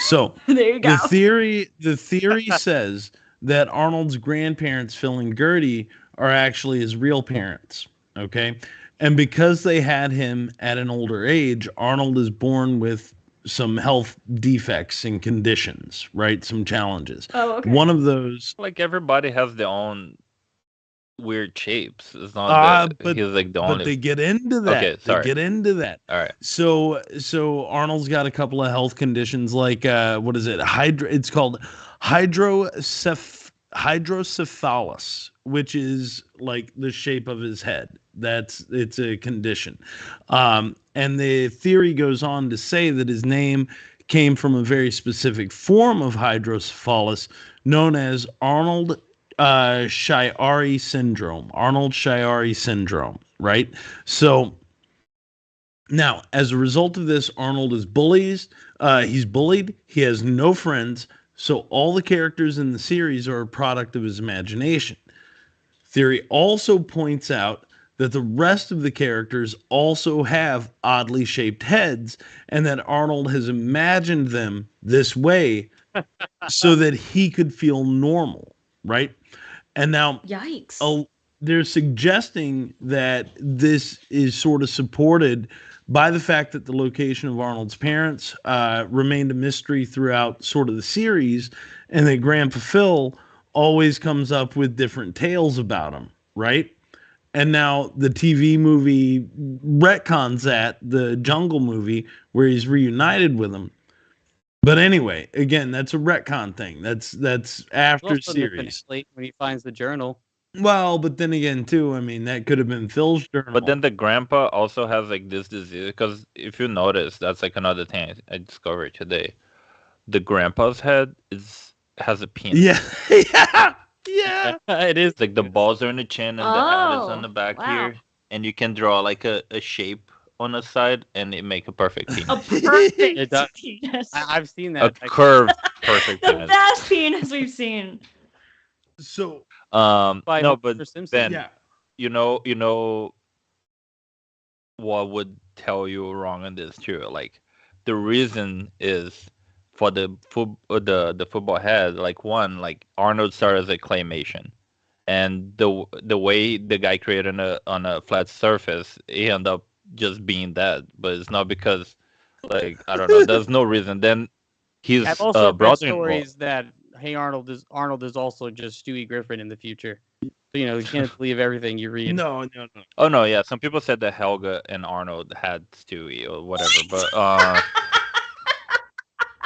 So There you go. the theory says that Arnold's grandparents, Phil and Gertie, are actually his real parents. Okay, and because they had him at an older age, Arnold is born with some health defects and conditions, right? Some challenges. Oh, okay. One of those. Like everybody has their own weird shapes. It's not that he's like the But only. they get into that. Okay, sorry. They get into that. All right. So Arnold's got a couple of health conditions like what is it? It's called hydrocephalus, which is like the shape of his head. It's a condition. And the theory goes on to say that his name came from a very specific form of hydrocephalus known as Arnold Chiari syndrome. Arnold Chiari syndrome, right? So now, as a result of this, Arnold is bullied. He's bullied. He has no friends. So all the characters in the series are a product of his imagination. Theory also points out that the rest of the characters also have oddly shaped heads, and that Arnold has imagined them this way so that he could feel normal, right? And now Yikes. they're suggesting that this is sort of supported by the fact that the location of Arnold's parents remained a mystery throughout sort of the series, and that Grandpa Phil always comes up with different tales about him, right? And now the TV movie retcons that, the Jungle movie, where he's reunited with him. But anyway, again, that's a retcon thing. That's after Also in the series. finale when he finds the journal. Well, but then again, too, I mean, that could have been Phil's journal. But then the grandpa also has like this disease because if you notice, that's like another thing I discovered today. The grandpa's head has a penis. Yeah, yeah, yeah. It is It's like the balls are in the chin and the head is Oh, on the back wow. here, and you can draw like a shape on the side and it make a perfect A penis. perfect It does. penis. I've seen A that. curved perfect The penis. best penis we've seen. So, By No, Mr. but Simpson. Ben, yeah. you know what would tell you wrong in this too. Like the reason is for the football head. Like one, like Arnold started as a claymation, and the way the guy created on a flat surface, he ended up just being that, but it's not because like I don't know. There's no reason. Then his I've also read brother-in-law. stories that Hey Arnold is also just Stewie Griffin in the future. So, you can't believe everything you read. No. Oh no, yeah. Some people said that Helga and Arnold had Stewie or whatever, but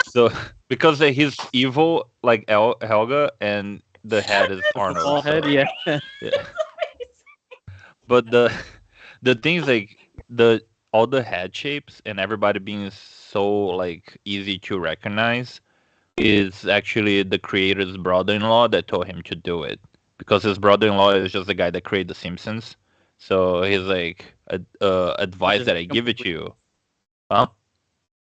so because he's evil like Helga and the head is Arnold. Ball head, yeah. Yeah. But the things like all the head shapes and everybody being so like easy to recognize is actually the creator's brother-in-law that told him to do it, because his brother-in-law is just the guy that created The Simpsons. So he's like, advice that I give it to you. Huh?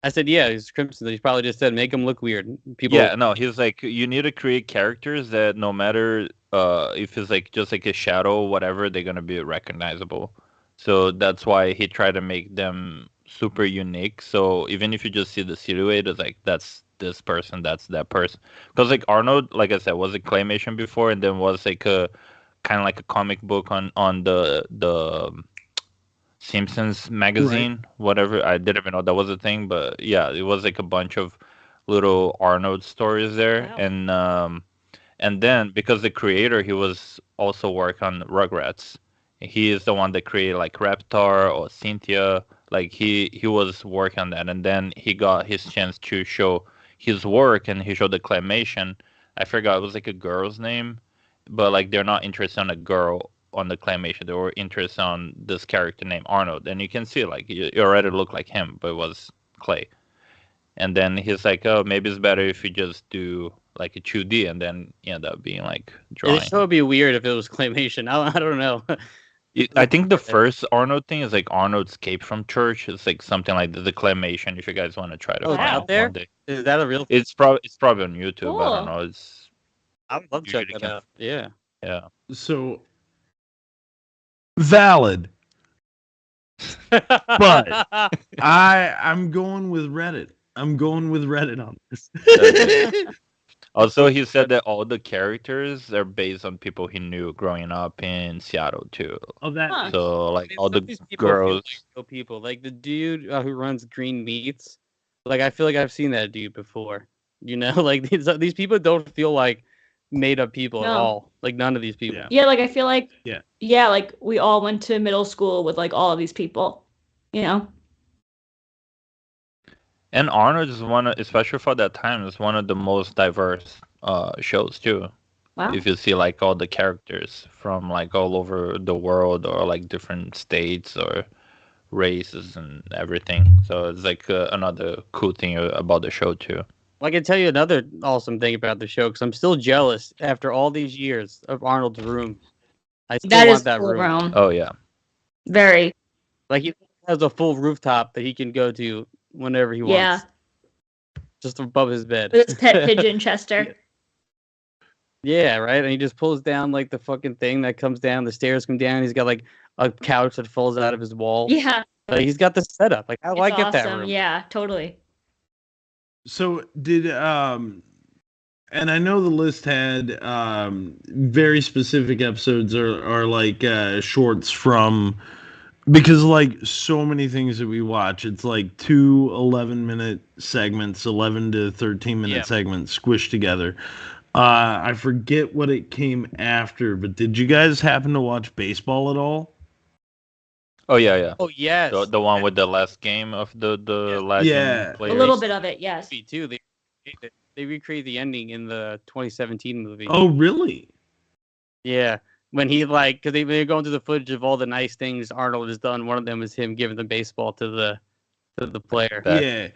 I said, yeah, he's Crimson. He probably just said, make him look weird. People. Yeah, no, he's like, you need to create characters that no matter if it's like just like a shadow or whatever, they're gonna be recognizable. So that's why he tried to make them super unique. So even if you just see the silhouette, it's like that's this person, that's that person. Because like Arnold, like I said, was a claymation before, and then was like a kind of like a comic book on the Simpsons magazine, whatever. I didn't even know that was a thing, but yeah, it was like a bunch of little Arnold stories there. Wow. And then because the creator, he was also work on Rugrats. He is the one that created like Reptar or Cynthia. Like he was working on that, and then he got his chance to show his work, and he showed the claymation. I forgot, it was like a girl's name, but like they're not interested in a girl on the claymation. They were interested on this character named Arnold, and you can see like it already looked like him, but it was clay. And then he's like, oh, maybe it's better if you just do like a 2D, and then he ended up being like drawing. It would be weird if it was claymation. I don't know. I think the first Arnold thing is like Arnold escaped from church. It's like something like the claymation. If you guys want to try to Oh, find out it there? one day. Is that a real? It's probably on YouTube. I Cool. don't know. It's I would love to check usually that out. Yeah. yeah. So valid. But I'm going with Reddit. I'm going with Reddit on this. Also, he said that all the characters are based on people he knew growing up in Seattle too. Oh, that. Huh. So like all the These people feel girls. like real people, like the dude who runs Green Meats. Like I feel like I've seen that dude before. Like these people don't feel like made up people at No. all. Like none of these people. Yeah. Yeah, like I feel like Yeah. like we all went to middle school with like all of these people. And Arnold is especially for that time, is one of the most diverse shows too. Wow. If you see like all the characters from like all over the world, or like different states or races and everything. So it's like another cool thing about the show too. Well, I can tell you another awesome thing about the show because I'm still jealous after all these years of Arnold's room. I still That want is that cool room. room. Oh yeah. Very. Like he has a full rooftop that he can go to whenever he Yeah. wants. Just above his bed. With his pet pigeon, Chester. Yeah, right. And he just pulls down like the fucking thing that comes down. The stairs come down. He's got like a couch that falls out of his wall. Yeah. Like, he's got the setup. Like, how do I It's get that awesome. room? Yeah, totally. So did and I know the list had very specific episodes are like shorts from, because like so many things that we watch, it's like 2 11-minute segments, 11 to 13-minute segments squished together. I forget what it came after, but did you guys happen to watch baseball at all? Oh yeah. Oh yes. The one with the last game of the legend Yeah. players. A little bit of it, yes. Too. They recreate the ending in the 2017 movie. Oh really? Yeah. When he because they're going through the footage of all the nice things Arnold has done. One of them is him giving the baseball to the player. Yeah,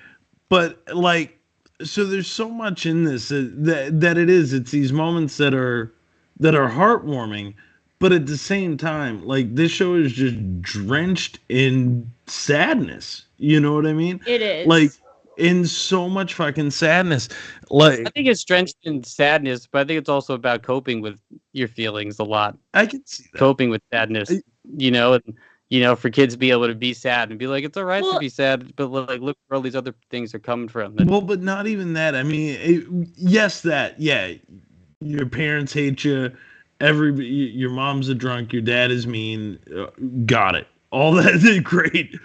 but like, so there's so much in this that it's these moments that are heartwarming, but at the same time, like this show is just drenched in sadness. You know what I mean? It is. Like in so much fucking sadness. Like I think it's drenched in sadness, but I think it's also about coping with your feelings a lot. I can see that. Coping with sadness, for kids to be able to be sad and be like, it's all right to be sad, but like, look where all these other things are coming from. Well, but not even that. I mean, your parents hate you. Your mom's a drunk. Your dad is mean. Got it. all that great.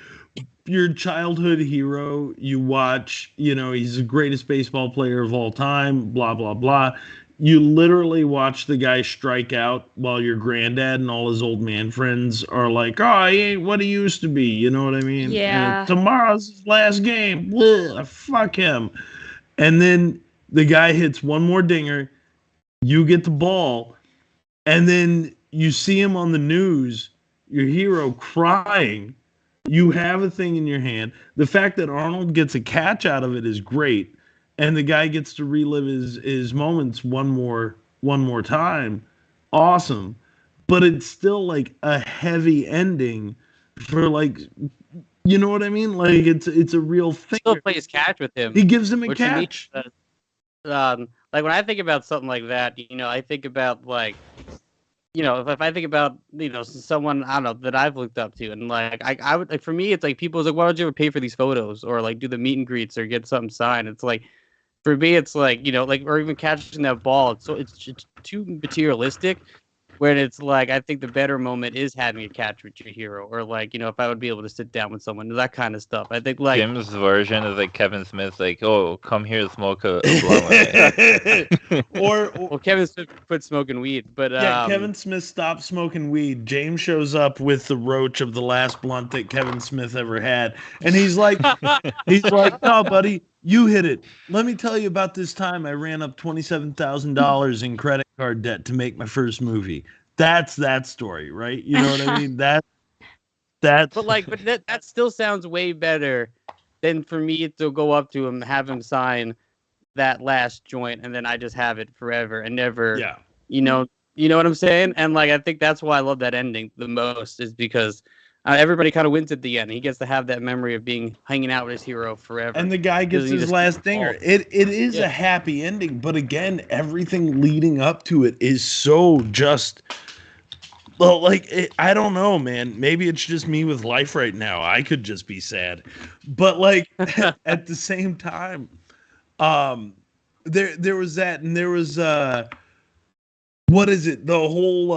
Your childhood hero, you watch, he's the greatest baseball player of all time, blah, blah, blah. You literally watch the guy strike out while your granddad and all his old man friends are like, oh, he ain't what he used to be. You know what I mean? Yeah. And tomorrow's his last game. Blech, fuck him. And then the guy hits one more dinger. You get the ball. And then you see him on the news, your hero crying. You have a thing in your hand. The fact that Arnold gets a catch out of it is great. And the guy gets to relive his moments one more time. Awesome. But it's still like a heavy ending for like, you know what I mean? Like it's a real thing. Still plays catch with him. He gives him a which to me, catch. Like when I think about something like that, I think about like, if I think about, someone, I don't know, that I've looked up to, and like, I would, like, for me, it's like, people's like, why don't you ever pay for these photos or like do the meet and greets or get something signed? It's like, for me, it's like, like, or even catching that ball. It's too materialistic. When it's like, I think the better moment is having a catch with your hero, or like, if I would be able to sit down with someone, that kind of stuff. I think like Jim's version is like Kevin Smith's like, oh, come here, smoke a blunt with me. Well, Kevin Smith quit smoking weed, but Kevin Smith stopped smoking weed. James shows up with the roach of the last blunt that Kevin Smith ever had, and he's like, no, buddy, you hit it. Let me tell you about this time I ran up $27,000 in credit card debt to make my first movie. That's that story, right? You know what I mean? That's. But that still sounds way better than for me to go up to him, have him sign that last joint, and then I just have it forever and never. Yeah. You know what I'm saying? And like, I think that's why I love that ending the most, is because everybody kind of wins at the end. He gets to have that memory of hanging out with his hero forever. And the guy gets his last dinger. It is a happy ending, but again, everything leading up to it is so just. Well, like, I don't know, man. Maybe it's just me with life right now. I could just be sad. But like at the same time, there was that, and there was what is it? The whole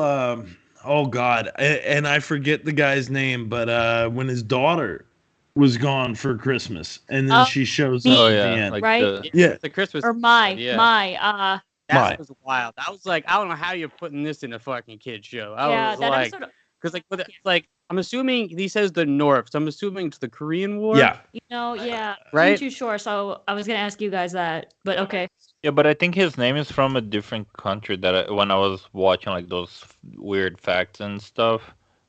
oh God, and I forget the guy's name, but when his daughter was gone for Christmas, and then she shows up at the end, like right? The Christmas Or that was wild. I was like, I don't know how you're putting this in a fucking kid show. I was that like, episode. because it's like, I'm assuming he says the North, so I'm assuming it's the Korean War. Yeah. Yeah. Right? I'm too sure, so I was gonna ask you guys that, but okay. Yeah, but I think his name is from a different country when I was watching like those weird facts and stuff.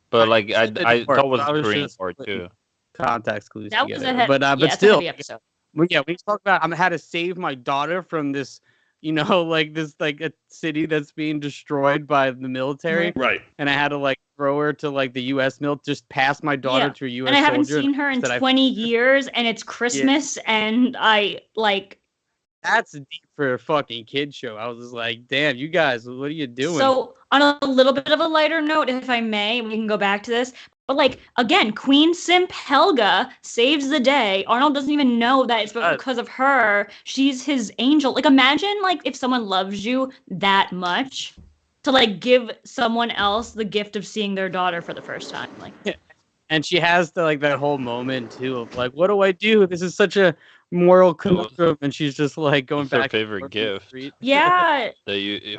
But like I thought it was Korean War too. Context clues That was together. But still, we talk about I had to save my daughter from this, like this like a city that's being destroyed by the military. Right. And I had to like throw her to like the U.S. just pass my daughter to a U.S. And I haven't soldier seen her in 20 years, and it's Christmas, and I like. That's deep for a fucking kid show. I was just like, damn, you guys, what are you doing? So on a little bit of a lighter note, if I may, we can go back to this. But like, again, Queen Simp Helga saves the day. Arnold doesn't even know that it's because of her. She's his angel. Like, imagine like if someone loves you that much to like give someone else the gift of seeing their daughter for the first time. Like, and she has that whole moment too of like, what do I do? This is such a moral conundrum, and she's just like going It's back. her favorite gift. Yeah.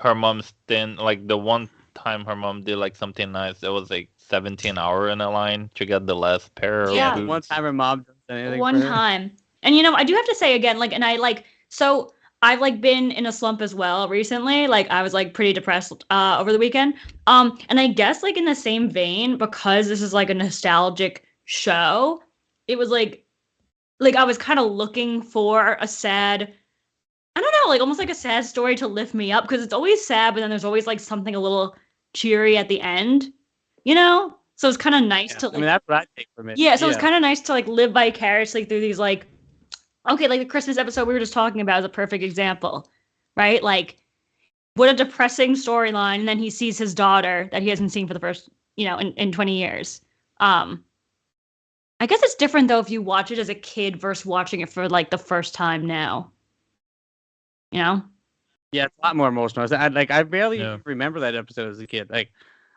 Her mom's then like the one time her mom did like something nice. It was like 17 hours in a line to get the last pair of boots. One time her mom does anything. One time. And I do have to say again, like, and I like, so I've like been in a slump as well recently. Like I was like pretty depressed over the weekend. And I guess like in the same vein, because this is like a nostalgic show, it was like I was kind of looking for a sad, I don't know, like almost like a sad story to lift me up, because it's always sad, but then there's always like something a little cheery at the end, So it's kind of nice to like, I mean, that's what I take from it. Yeah, so it's kind of nice to like live vicariously through these like, okay, like the Christmas episode we were just talking about is a perfect example, right? Like, what a depressing storyline, and then he sees his daughter that he hasn't seen for the first, in 20 years. I guess it's different though if you watch it as a kid versus watching it for like the first time now. Yeah, it's a lot more emotional. I barely remember that episode as a kid. Like,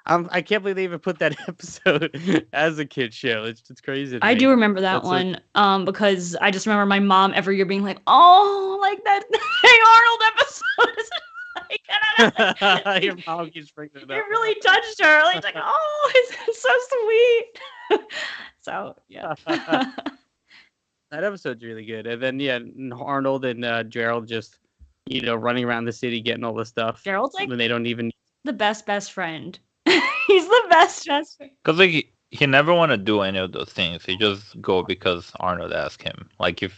I can't believe they even put that episode as a kid show. It's crazy. To I me. do remember that That's one because I just remember my mom every year being like, "Oh, like that Hey Arnold episode." Is like, Your mom keeps bringing it it up. really touched her. Like, oh, it's so sweet. So yeah. That episode's really good. And then Arnold and Gerald just running around the city getting all the stuff. Gerald's like when they don't even the best friend. He's the best friend. Because like he never want to do any of those things. He just go because Arnold asked him. Like it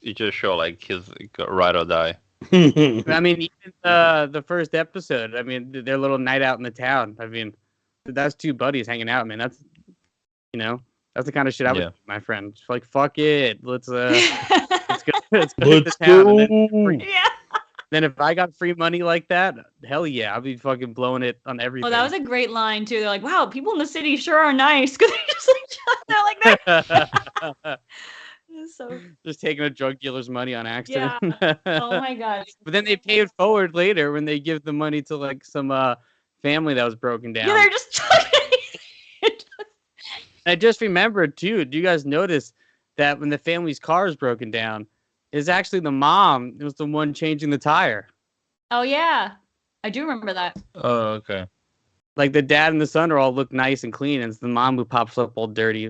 just show like he's like, ride or die. I mean, even the first episode. I mean, their little night out in the town. I mean, that's two buddies hanging out, man. That's that's the kind of shit I would do with my friend. Just like, fuck it, let's go to the town. And then if I got free money like that, hell yeah, I'll be fucking blowing it on everything. Oh, that was a great line too. They're like, "Wow, people in the city sure are nice," because they just like they're like that. So just taking a drug dealer's money on accident. Yeah. Oh my god. But then they pay it forward later when they give the money to like some family that was broken down. Yeah, they're just. I just remembered too. Do you guys notice that when the family's car is broken down, is actually the mom was the one changing the tire? Oh yeah, I do remember that. Oh, okay. Like the dad and the son are all look nice and clean, and it's the mom who pops up all dirty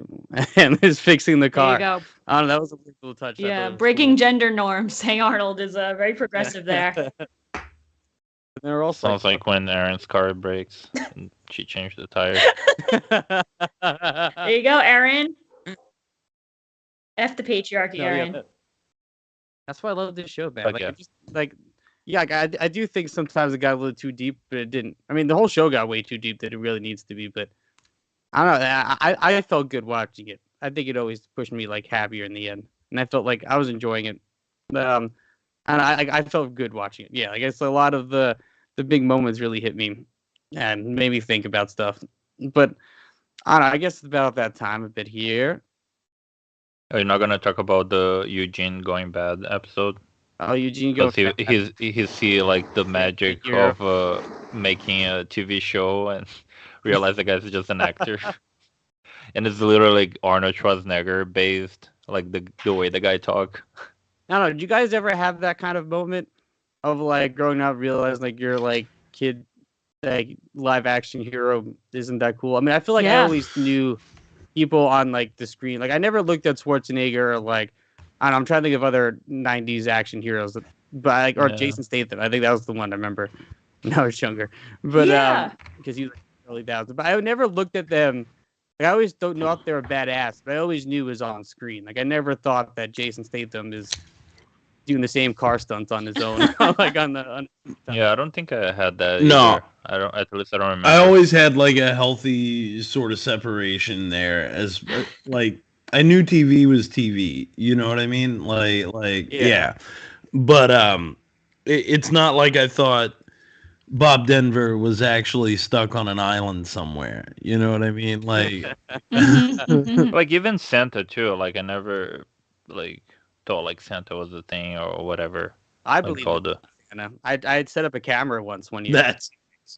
and is fixing the car. There you go. I don't know. That was a really cool touch. Yeah, breaking gender norms. Hey Arnold is very progressive there. They're all sounds like when Aaron's car breaks and she changed the tire. There you go, Aaron. F the patriarchy, Aaron. That's why I love this show, man. I do think sometimes it got a little too deep, but it didn't. I mean, the whole show got way too deep that it really needs to be. But I don't know. I felt good watching it. I think it always pushed me like happier in the end, and I felt like I was enjoying it. And I felt good watching it. Yeah, I guess a lot of the big moments really hit me and made me think about stuff. But I don't know. I guess it's about that time a bit here. Are you not gonna talk about the Eugene going bad episode? Oh, Eugene goes bad. He see like the magic of making a TV show and realize the guy's just an actor. And it's literally like Arnold Schwarzenegger based, like the way the guy talk. I don't know. Did you guys ever have that kind of moment of like growing up, realizing like your like kid, like live action hero isn't that cool? I mean, I feel like I always knew people on like the screen. Like I never looked at Schwarzenegger or like I don't know, I'm trying to think of other '90s action heroes, but or Jason Statham. I think that was the one I remember when I was younger. But because he was like early 2000s. But I never looked at them. Like, I always don't know if they were badass, but I always knew it was on screen. Like I never thought that Jason Statham is doing the same car stunts on his own, like on the. Yeah, I don't think I had that. No, either. I don't. At least I don't remember. I always had like a healthy sort of separation there, as like I knew TV was TV. You know what I mean? Like yeah. But it's not like I thought Bob Denver was actually stuck on an island somewhere. You know what I mean? Like, like even Santa too. Like I never like thought like Santa was a thing or whatever. I believe I had set up a camera once one year.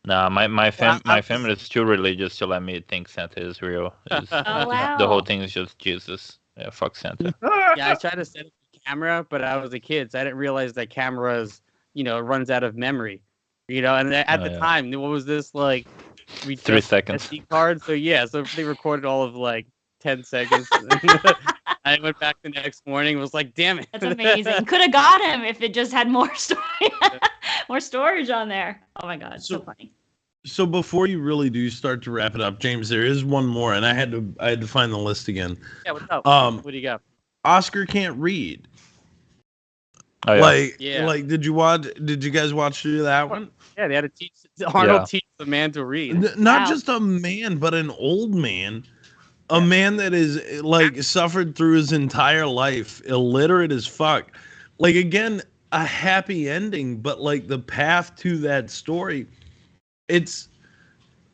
My family is too religious to let me think Santa is real. Wow. The whole thing is just Jesus. Yeah, fuck Santa. Yeah, I tried to set up a camera, but I was a kid, so I didn't realize that cameras, runs out of memory. And at the time, what was this like? 3 seconds. SD card. So so they recorded all of like 10 seconds. I went back the next morning and was like, damn it. That's amazing. Could have got him if it just had more more storage on there. Oh my god, so funny. So before you really do start to wrap it up, James, there is one more, and I had to find the list again. Yeah, what's up? What do you got? Oscar can't read. Oh, yeah. Like, did you guys watch that one? Yeah, they had to teach Arnold teach the man to read. Not just a man, but an old man. A man that is like suffered through his entire life, illiterate as fuck. Like again, a happy ending, but like the path to that story, it's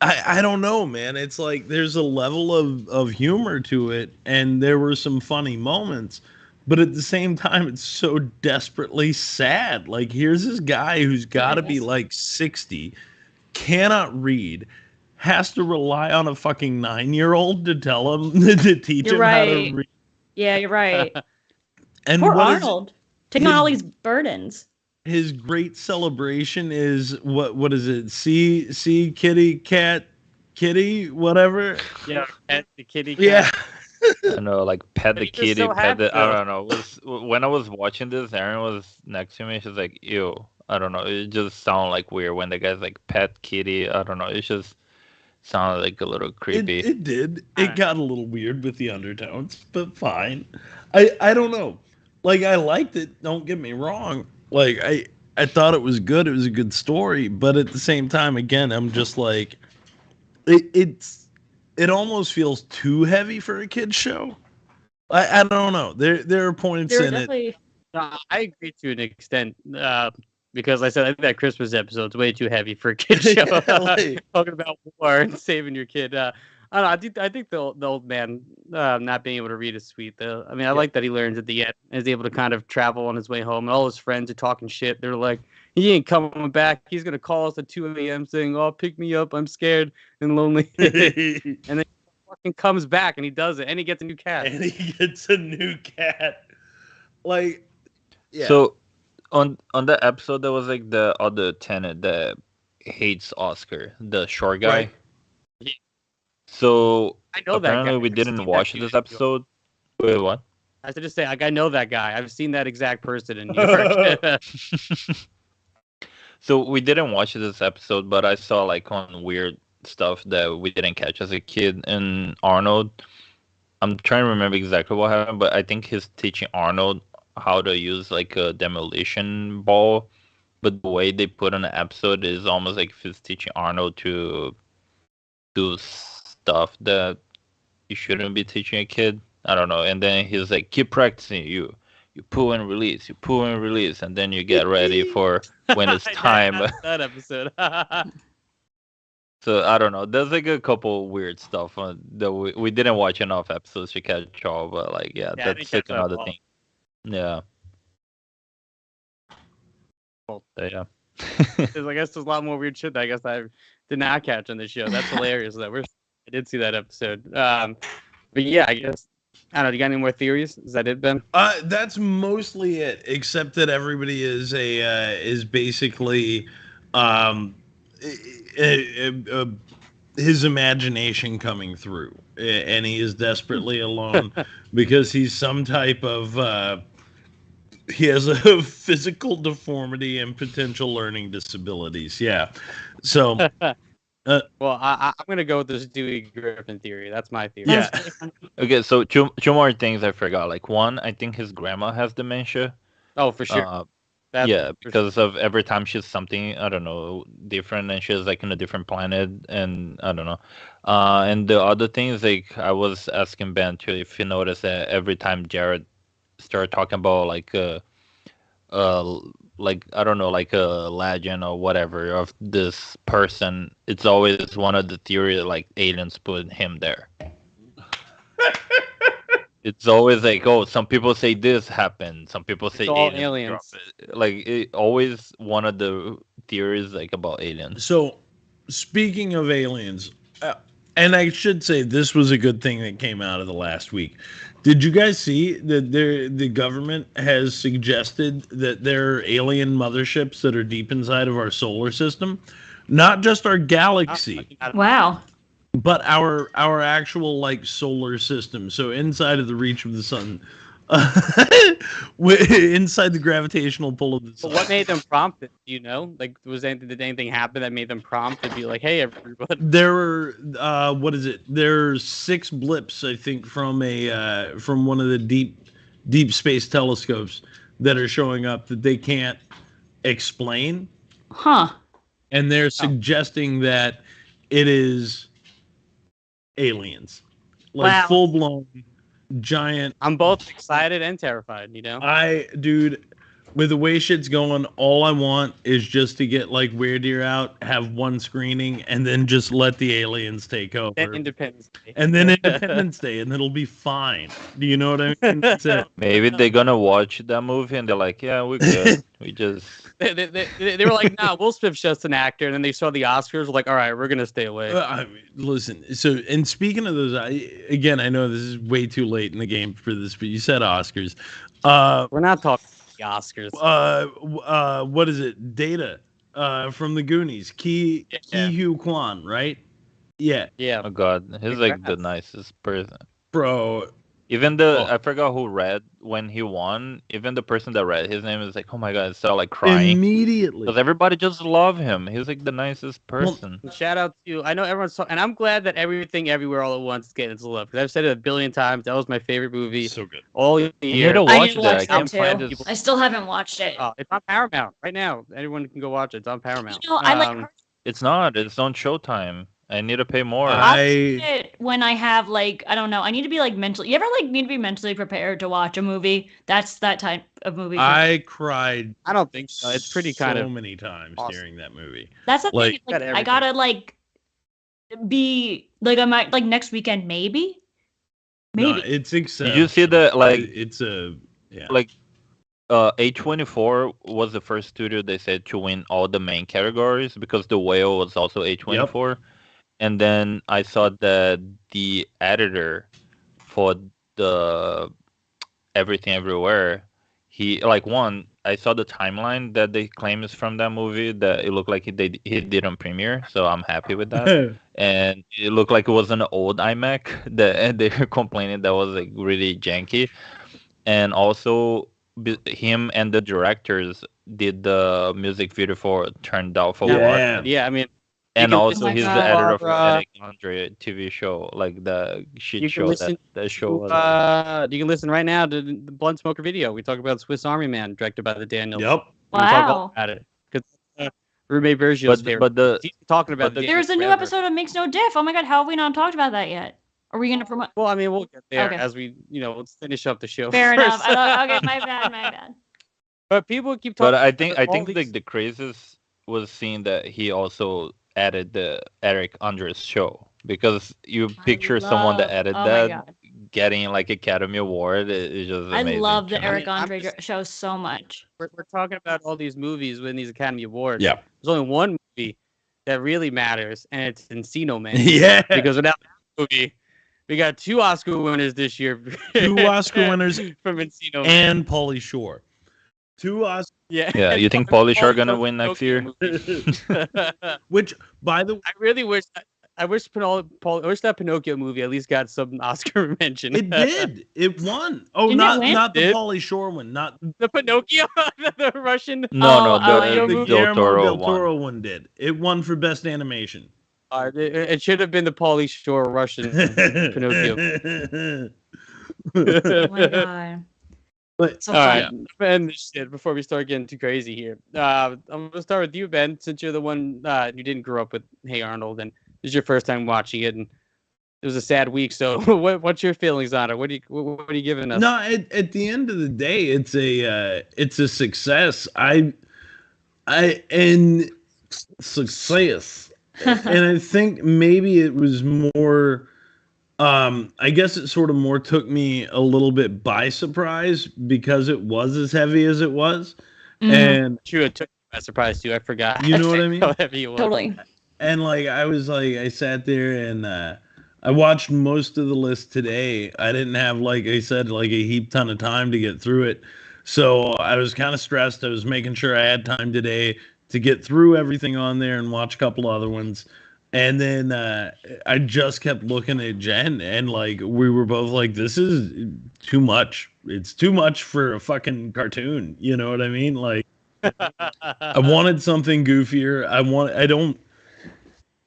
I don't know, man. It's like there's a level of humor to it, and there were some funny moments, but at the same time, it's so desperately sad. Like here's this guy who's got to be like 60, cannot read, has to rely on a fucking 9-year-old to tell him to teach You're him how right. to read. Yeah, you're right. And Poor what is Arnold. Taking on all these burdens. his great celebration is what is it? See kitty cat kitty whatever. Yeah, pet the kitty cat. Yeah. I know, like pet the He's just kitty, so pet happy, the. I though. don't know. When I was watching this, Erin was next to me. She's like, "Ew." I don't know. It just sounded like weird when the guy's like pet kitty. I don't know. It just sounded like a little creepy. It did. It got a little weird with the undertones, but fine. I don't know. Like I liked it. Don't get me wrong. Like I thought it was good. It was a good story, but at the same time, again, I'm just like, it almost feels too heavy for a kid's show. I don't know. There are points in it. No, I agree to an extent because I said I think that Christmas episode's way too heavy for a kid's show. Talking about war and saving your kid. I don't know. I think the old man not being able to read is sweet though. I mean, I like that he learns at the end and is able to kind of travel on his way home. And all his friends are talking shit. They're like, he ain't coming back. He's gonna call us at 2 a.m. saying, "Oh, pick me up. I'm scared and lonely." And then he fucking comes back and he does it, and he gets a new cat. And he gets a new cat. Like, yeah. So on that episode, there was like the other tenant that hates Oscar, the short guy. Right. So I know that apparently guy. we I've didn't seen watch that this video. episode. Wait, what? I should just say, like, I know that guy. I've seen that exact person in New York. So we didn't watch this episode, but I saw like on weird stuff that we didn't catch as a kid in Arnold. I'm trying to remember exactly what happened, but I think he's teaching Arnold how to use like a demolition ball. But the way they put on the episode is almost like if he's teaching Arnold to do stuff that you shouldn't be teaching a kid. I don't know. And then he's like, keep practicing. You pull and release. You pull and release, and then you get ready for when it's time. That episode. So I don't know. There's like a couple weird stuff that we didn't watch enough episodes to catch all, but like I that's didn't like catch up another all. thing. Yeah. Cool. So, yeah. I guess there's a lot more weird shit that I guess I did not catch on the show. That's hilarious. I did see that episode. But yeah, I guess I don't know. You got any more theories? Is that it, Ben? That's mostly it, except that everybody is basically his imagination coming through, and he is desperately alone because he's some type of he has a physical deformity and potential learning disabilities. Yeah, so. Well, I'm gonna go with this Dewey Griffin theory. That's my theory. Yeah. Okay, so two more things I forgot. Like one, I think his grandma has dementia. Oh, for sure. Yeah, because of every time she's something, I don't know, different, and she's like in a different planet, and I don't know. And the other thing is like I was asking Ben too if you noticed that every time Jared started talking about like I don't know, like a legend or whatever of this person, it's always one of the theory that like aliens put him there. It's always like, oh, some people say this happened, some people say aliens. Drop it. Like it always one of the theories like about aliens. So, speaking of aliens, and I should say this was a good thing that came out of the last week. Did you guys see that the government has suggested that there are alien motherships that are deep inside of our solar system? Not just our galaxy. Wow. But our actual like solar system. So inside of the reach of the sun. Inside the gravitational pull of the sun. But what made them prompt it? Do you know? Like, did anything happen that made them prompt to be like, "Hey, everybody"? There were what is it? There's 6 blips, I think, from one of the deep space telescopes that are showing up that they can't explain. Huh. And they're suggesting that it is aliens, like full blown giant. I'm both excited and terrified. You know, dude, with the way shit's going, all I want is just to get like Weird Year out, have one screening, and then just let the aliens take over. Then Independence Day. And then Independence Day, and it'll be fine. Do you know what I mean? That's it. Maybe they're gonna watch that movie and they're like, yeah, we're good. We just They were like, nah, Will Smith's just an actor. And then they saw the Oscars, were like, all right, we're going to stay away. I mean, listen, so, and speaking of those, again, I know this is way too late in the game for this, but you said Oscars. We're not talking the Oscars. What is it? Data from the Goonies. Ki Hu Kwan, right? Yeah. Yeah. oh god, he's like the nicest person. Bro. Even I forgot who read when he won. Even the person that read his name is like, oh my god, started like crying Immediately. because everybody just love him. He's like the nicest person. Shout out to you. I know everyone's and I'm glad that Everything Everywhere All at Once is getting its love because I've said it a billion times. That was my favorite movie. So good. All year. You need to I watch need to that. watch I can't that find too. this. I still haven't watched it. It's on Paramount right now. Anyone can go watch it. It's on Paramount. You know, I like It's not. It's on Showtime. I need to pay more. I'll see it when I have like I don't know. I need to be like mentally. You ever like need to be mentally prepared to watch a movie? That's that type of movie. I cried. I don't think so. It's pretty kind so of many times awesome. during that movie. That's the like, thing. Like, I gotta like be like I might like next weekend maybe. No, it's exceptional. Did you see the like? It's a like. A24 was the first studio they said to win all the main categories because The Whale was also A24. Yep. And then I saw that the editor for the Everything Everywhere, he like I saw the timeline that they claim is from that movie that it looked like he did on Premiere, so I'm happy with that. And it looked like it was an old iMac that they were complaining that was like really janky. And also him and the directors did the music video for Turned Out for What. Yeah, I mean, and also he's the editor of the Eric Andre TV show, like the shit show that show was. You can listen right now to the Blunt Smoker video. We talk about Swiss Army Man, directed by the Daniels. Yep. We talk all about it because roommate Virgil's favorite. He's talking about there's a new episode of Makes No Diff. Oh my god, how have we not talked about that yet? Are we gonna promote? Well, I mean, we'll get there as we, let's finish up the show. Fair enough. Okay, my bad. But people keep talking. But I think the craziest was seeing that he also added the Eric Andre's show, because you picture someone that added that getting like Academy Award is just amazing. I love the Eric Andre show so much. We're talking about all these movies winning these Academy Awards. Yeah. There's only one movie that really matters, and it's Encino Man. Yeah. Because without that movie, we got 2 Oscar winners this year. 2 Oscar winners from Encino Man. And Pauly Shore. 2 Oscars. Yeah, you think Pauly Shore gonna win next year? Which, by the way, I really wish that Pinocchio movie at least got some Oscar mention. It did. It won. Oh, Didn't not the Pauly Shore one, not the Pinocchio, the Russian. the Guillermo del Toro one did. It won for best animation. It should have been the Pauly Shore Russian Pinocchio. Oh my god. But all right, end this shit before we start getting too crazy here. I'm gonna start with you, Ben, since you're the one you didn't grow up with Hey Arnold, and this is your first time watching it, and it was a sad week. So, what's your feelings on it? What are you giving us? No, at the end of the day, it's a success. Success, and I think maybe it was more. I guess it sort of more took me a little bit by surprise because it was as heavy as it was. And true, it took me by surprise too. I forgot. You know what I mean? How heavy it was. Totally. And I sat there and I watched most of the list today. I didn't have, like I said, like a heap ton of time to get through it. So I was kind of stressed. I was making sure I had time today to get through everything on there and watch a couple other ones. And then I just kept looking at Jen, and like we were both like, "This is too much. It's too much for a fucking cartoon." You know what I mean? Like, I wanted something goofier.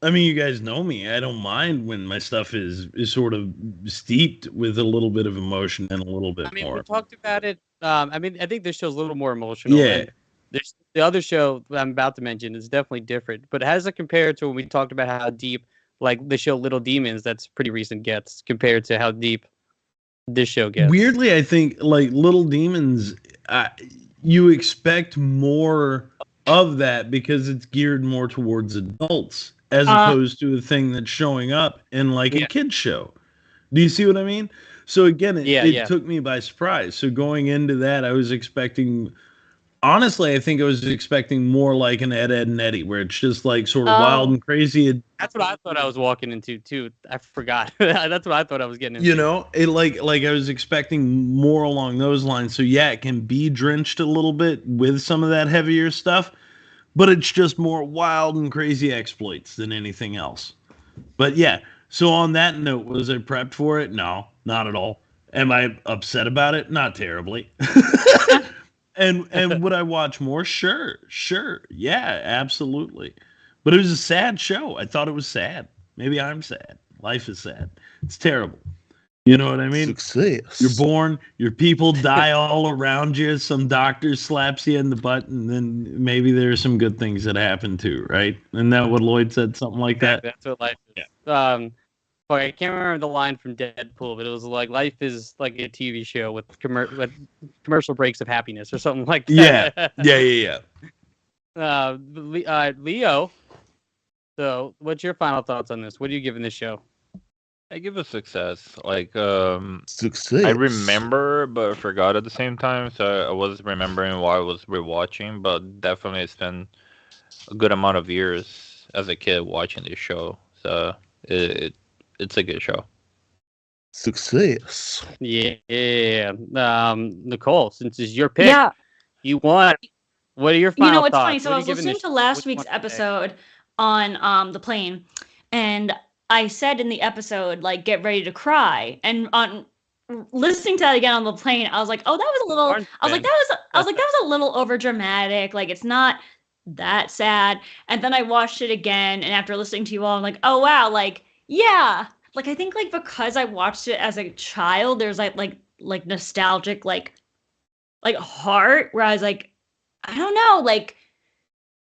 I mean, you guys know me. I don't mind when my stuff is sort of steeped with a little bit of emotion and a little bit more. We talked about it. I think this show's a little more emotional. Yeah. There's the other show that I'm about to mention is definitely different, but how does it compare to when we talked about how deep, like the show Little Demons, that's pretty recent, gets compared to how deep this show gets? Weirdly, I think like Little Demons, you expect more of that because it's geared more towards adults as opposed to a thing that's showing up in like a kid's show. Do you see what I mean? So again, it took me by surprise. So going into that, I was expecting, honestly, I think I was expecting more like an Ed, Edd and Eddie, where it's just like sort of wild and crazy. That's what I thought I was walking into too. I forgot. That's what I thought I was getting into. You know, it like I was expecting more along those lines. So yeah, it can be drenched a little bit with some of that heavier stuff, but it's just more wild and crazy exploits than anything else. But yeah, so on that note, was I prepped for it? No, not at all. Am I upset about it? Not terribly. And would I watch more? Sure. Yeah, absolutely. But it was a sad show. I thought it was sad. Maybe I'm sad. Life is sad. It's terrible. You know what I mean? Success. You're born, your people die all around you. Some doctor slaps you in the butt, and then maybe there's some good things that happen too, right? Isn't that what Lloyd said? Something like that? That's what life is. Yeah. I can't remember the line from Deadpool, but it was like life is like a TV show with commercial breaks of happiness or something like that. Yeah. Leo, so what's your final thoughts on this? What are you giving this show? I give it success. Like, Success. I remember, but forgot at the same time. So I was remembering while I was rewatching, but definitely spent a good amount of years as a kid watching this show. So it's a good show. Success. Yeah. Nicole, since it's your pick, you won. What are your final thoughts? It's funny. So I was listening to last week's episode on the plane, and I said in the episode, like, get ready to cry. And on listening to that again on the plane, I was like, oh, that was a little, that was a little over dramatic. Like, it's not that sad. And then I watched it again. And after listening to you all, I'm like, oh, wow. Like, yeah. Like, I think like because I watched it as a child, there's like nostalgic, like heart where I was like, I don't know. Like,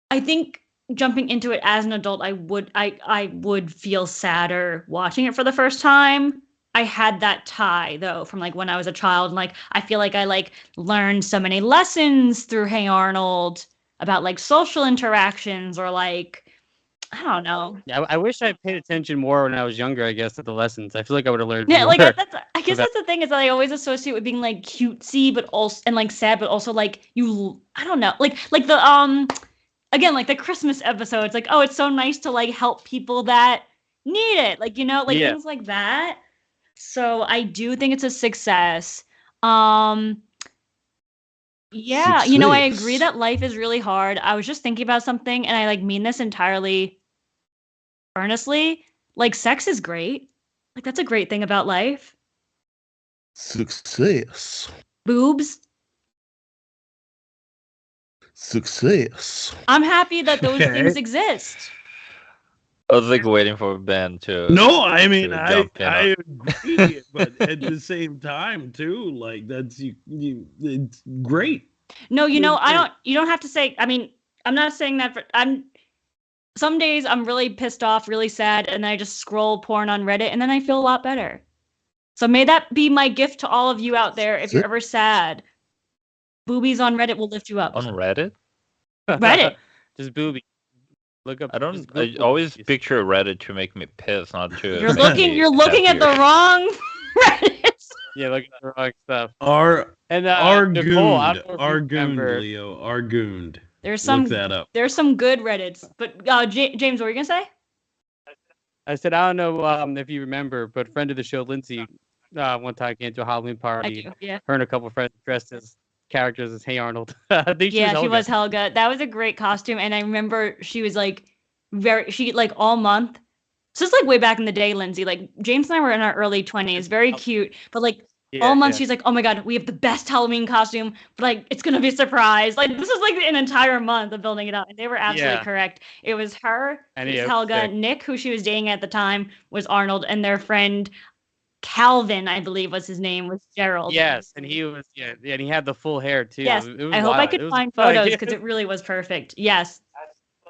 I think jumping into it as an adult, I would feel sadder watching it for the first time. I had that tie though from like when I was a child, and like I feel like I like learned so many lessons through Hey Arnold about like social interactions or like I don't know. Yeah, I wish I paid attention more when I was younger. I guess at the lessons, I feel like I would have learned. Yeah, more. like I guess that's the thing is that I always associate with being like cutesy, but also and like sad, but also like I don't know, like the again, like the Christmas episodes, like, oh, it's so nice to like help people that need it. Like, you know, like things like that. So I do think it's a success. Yeah, Success. you know, I agree that life is really hard. I was just thinking about something and I like mean this entirely earnestly. Like sex is great. Like that's a great thing about life. Success. Boobs. Success. I'm happy that those things exist. I was like waiting for Ben to. No, I mean to I jump in on- agree, but at the same time too, like that's it's great. No, you know, you don't have to say, I mean, I'm not saying that some days I'm really pissed off, really sad, and then I just scroll porn on Reddit and then I feel a lot better. So may that be my gift to all of you out there if you're ever sad. Boobies on Reddit will lift you up. On Reddit? Reddit. Just boobies. Look up. I always picture Reddit to make me piss, not to. You're make me looking at the happier. wrong Reddit. Yeah, look at the wrong stuff. Nicole, remember. Leo, Argooned. There's some Look that up. There's some good Reddits, but James, what were you gonna say? I said I don't know if you remember, but friend of the show, Lindsay, one time came to a Halloween party. I do, yeah. Her and a couple of friends dressed as characters as Hey Arnold. I think She was Helga. That was a great costume, and I remember she was like all month. So it's like way back in the day, Lindsay. Like James and I were in our early 20s, very cute, but like all month she's like, oh my god, we have the best Halloween costume, but like it's gonna be a surprise. Like this was like an entire month of building it up, and they were absolutely correct. It was her, it was Helga, Nick, who she was dating at the time, was Arnold, and their friend Calvin, I believe was his name, was Gerald. Yes, and he was and he had the full hair too. Yes, I hope I could find photos because it really was perfect. Yes.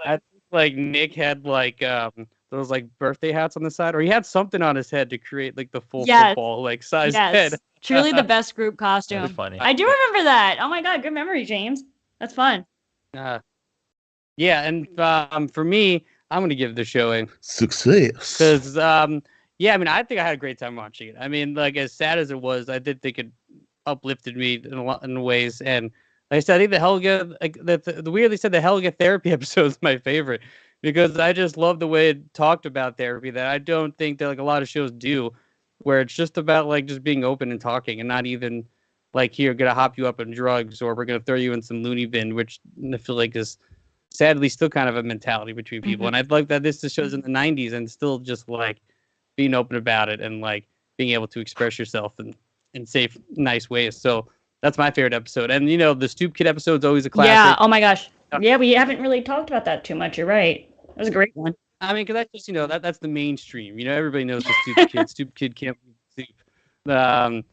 I think like Nick had like those like birthday hats on the side, or he had something on his head to create like the full football like size head. Truly the best group costume. That's funny. I do remember that. Oh my god, good memory, James. That's fun. Yeah, and for me, I'm gonna give the show a Success. because yeah, I mean, I think I had a great time watching it. I mean, like as sad as it was, I did think it uplifted me in ways. And like I said, I think the Helga, like the weirdly said, the Helga therapy episode is my favorite because I just love the way it talked about therapy that I don't think that like a lot of shows do, where it's just about like just being open and talking and not even like here gonna hop you up on drugs or we're gonna throw you in some loony bin, which I feel like is sadly still kind of a mentality between people. And I'd like that this shows in the 90s and still just like being open about it and like being able to express yourself in safe, nice ways. So that's my favorite episode. And you know, the Stoop Kid episode is always a classic. Yeah. Oh my gosh. Yeah, we haven't really talked about that too much. You're right. That was a great one. I mean, because that's just, you know, that's the mainstream. You know, everybody knows the Stoop Kid. Stoop Kid can't be soup. But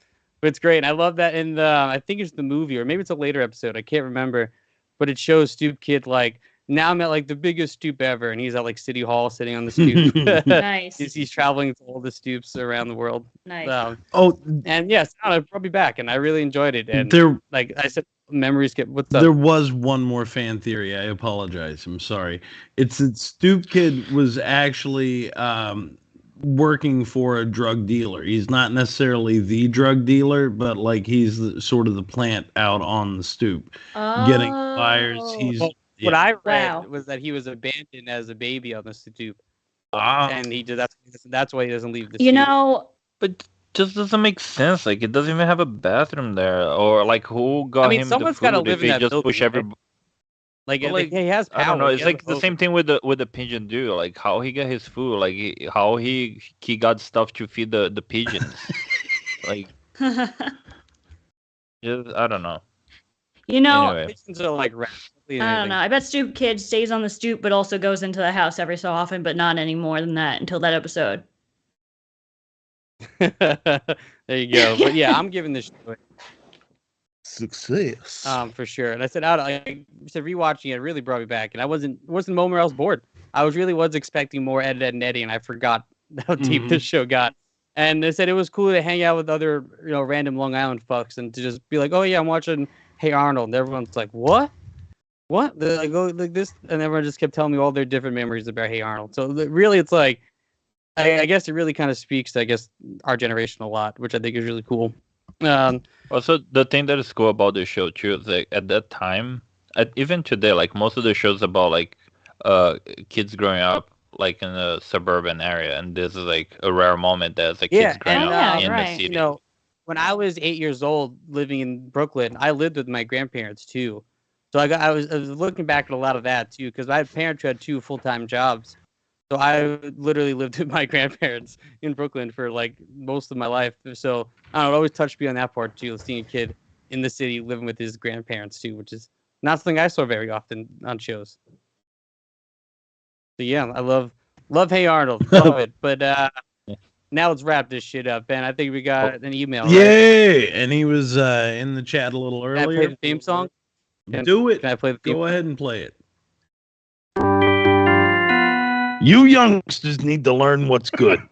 it's great. And I love that in the, I think it's the movie, or maybe it's a later episode. I can't remember. But it shows Stoop Kid like, now I'm at like the biggest stoop ever, and he's at like City Hall sitting on the stoop. Nice. He's traveling to all the stoops around the world. Nice. And yes, I brought me back, and I really enjoyed it. And like I said, memories get. What's up? There was one more fan theory. I apologize. I'm sorry. It's that Stoop Kid was actually working for a drug dealer. He's not necessarily the drug dealer, but like he's sort of the plant out on the stoop, getting fires. He's what I read was that he was abandoned as a baby on the stoop, and he did that's why he doesn't leave the stoop. You know, but just doesn't make sense. Like it doesn't even have a bathroom there, or like who got him the food? Gotta live if in he that just building, push every. Like he has power. I don't know. It's like the over. same thing with the pigeon dude. Like how he got his food. Like how he got stuff to feed the pigeons. Like, just I don't know. You know, anyway. Pigeons are like rats. I don't know. I bet Stoop Kid stays on the stoop, but also goes into the house every so often, but not any more than that until that episode. There you go. But yeah, I'm giving this show Success. for sure. And I said, I said rewatching it really brought me back, and it wasn't a moment where I was bored. I was expecting more Ed, Ed and Eddie, and I forgot how deep this show got. And they said it was cool to hang out with other, you know, random Long Island fucks and to just be like, oh yeah, I'm watching Hey Arnold, and everyone's like, what? They're like, oh, like this, and everyone just kept telling me all their different memories about Hey Arnold. So really, it's like, I guess it really kind of speaks to, I guess, our generation a lot, which I think is really cool. Also, the thing that is cool about the show too is like at that time, even today, like most of the shows about like kids growing up like in a suburban area, and this is like a rare moment that's like kids growing up in the city. You know, when I was 8 years old living in Brooklyn, I lived with my grandparents too. So I was looking back at a lot of that too, because my parents had 2 full-time jobs. So I literally lived with my grandparents in Brooklyn for like most of my life. So I don't know, it always touched me on that part too, seeing a kid in the city living with his grandparents too, which is not something I saw very often on shows. So yeah, I love Hey Arnold, love it. But now let's wrap this shit up, Ben. I think we got an email. Right? Yay! And he was in the chat a little earlier. Can I play the theme song? Do it. Can I play the theme? Go ahead and play it. You youngsters need to learn what's good.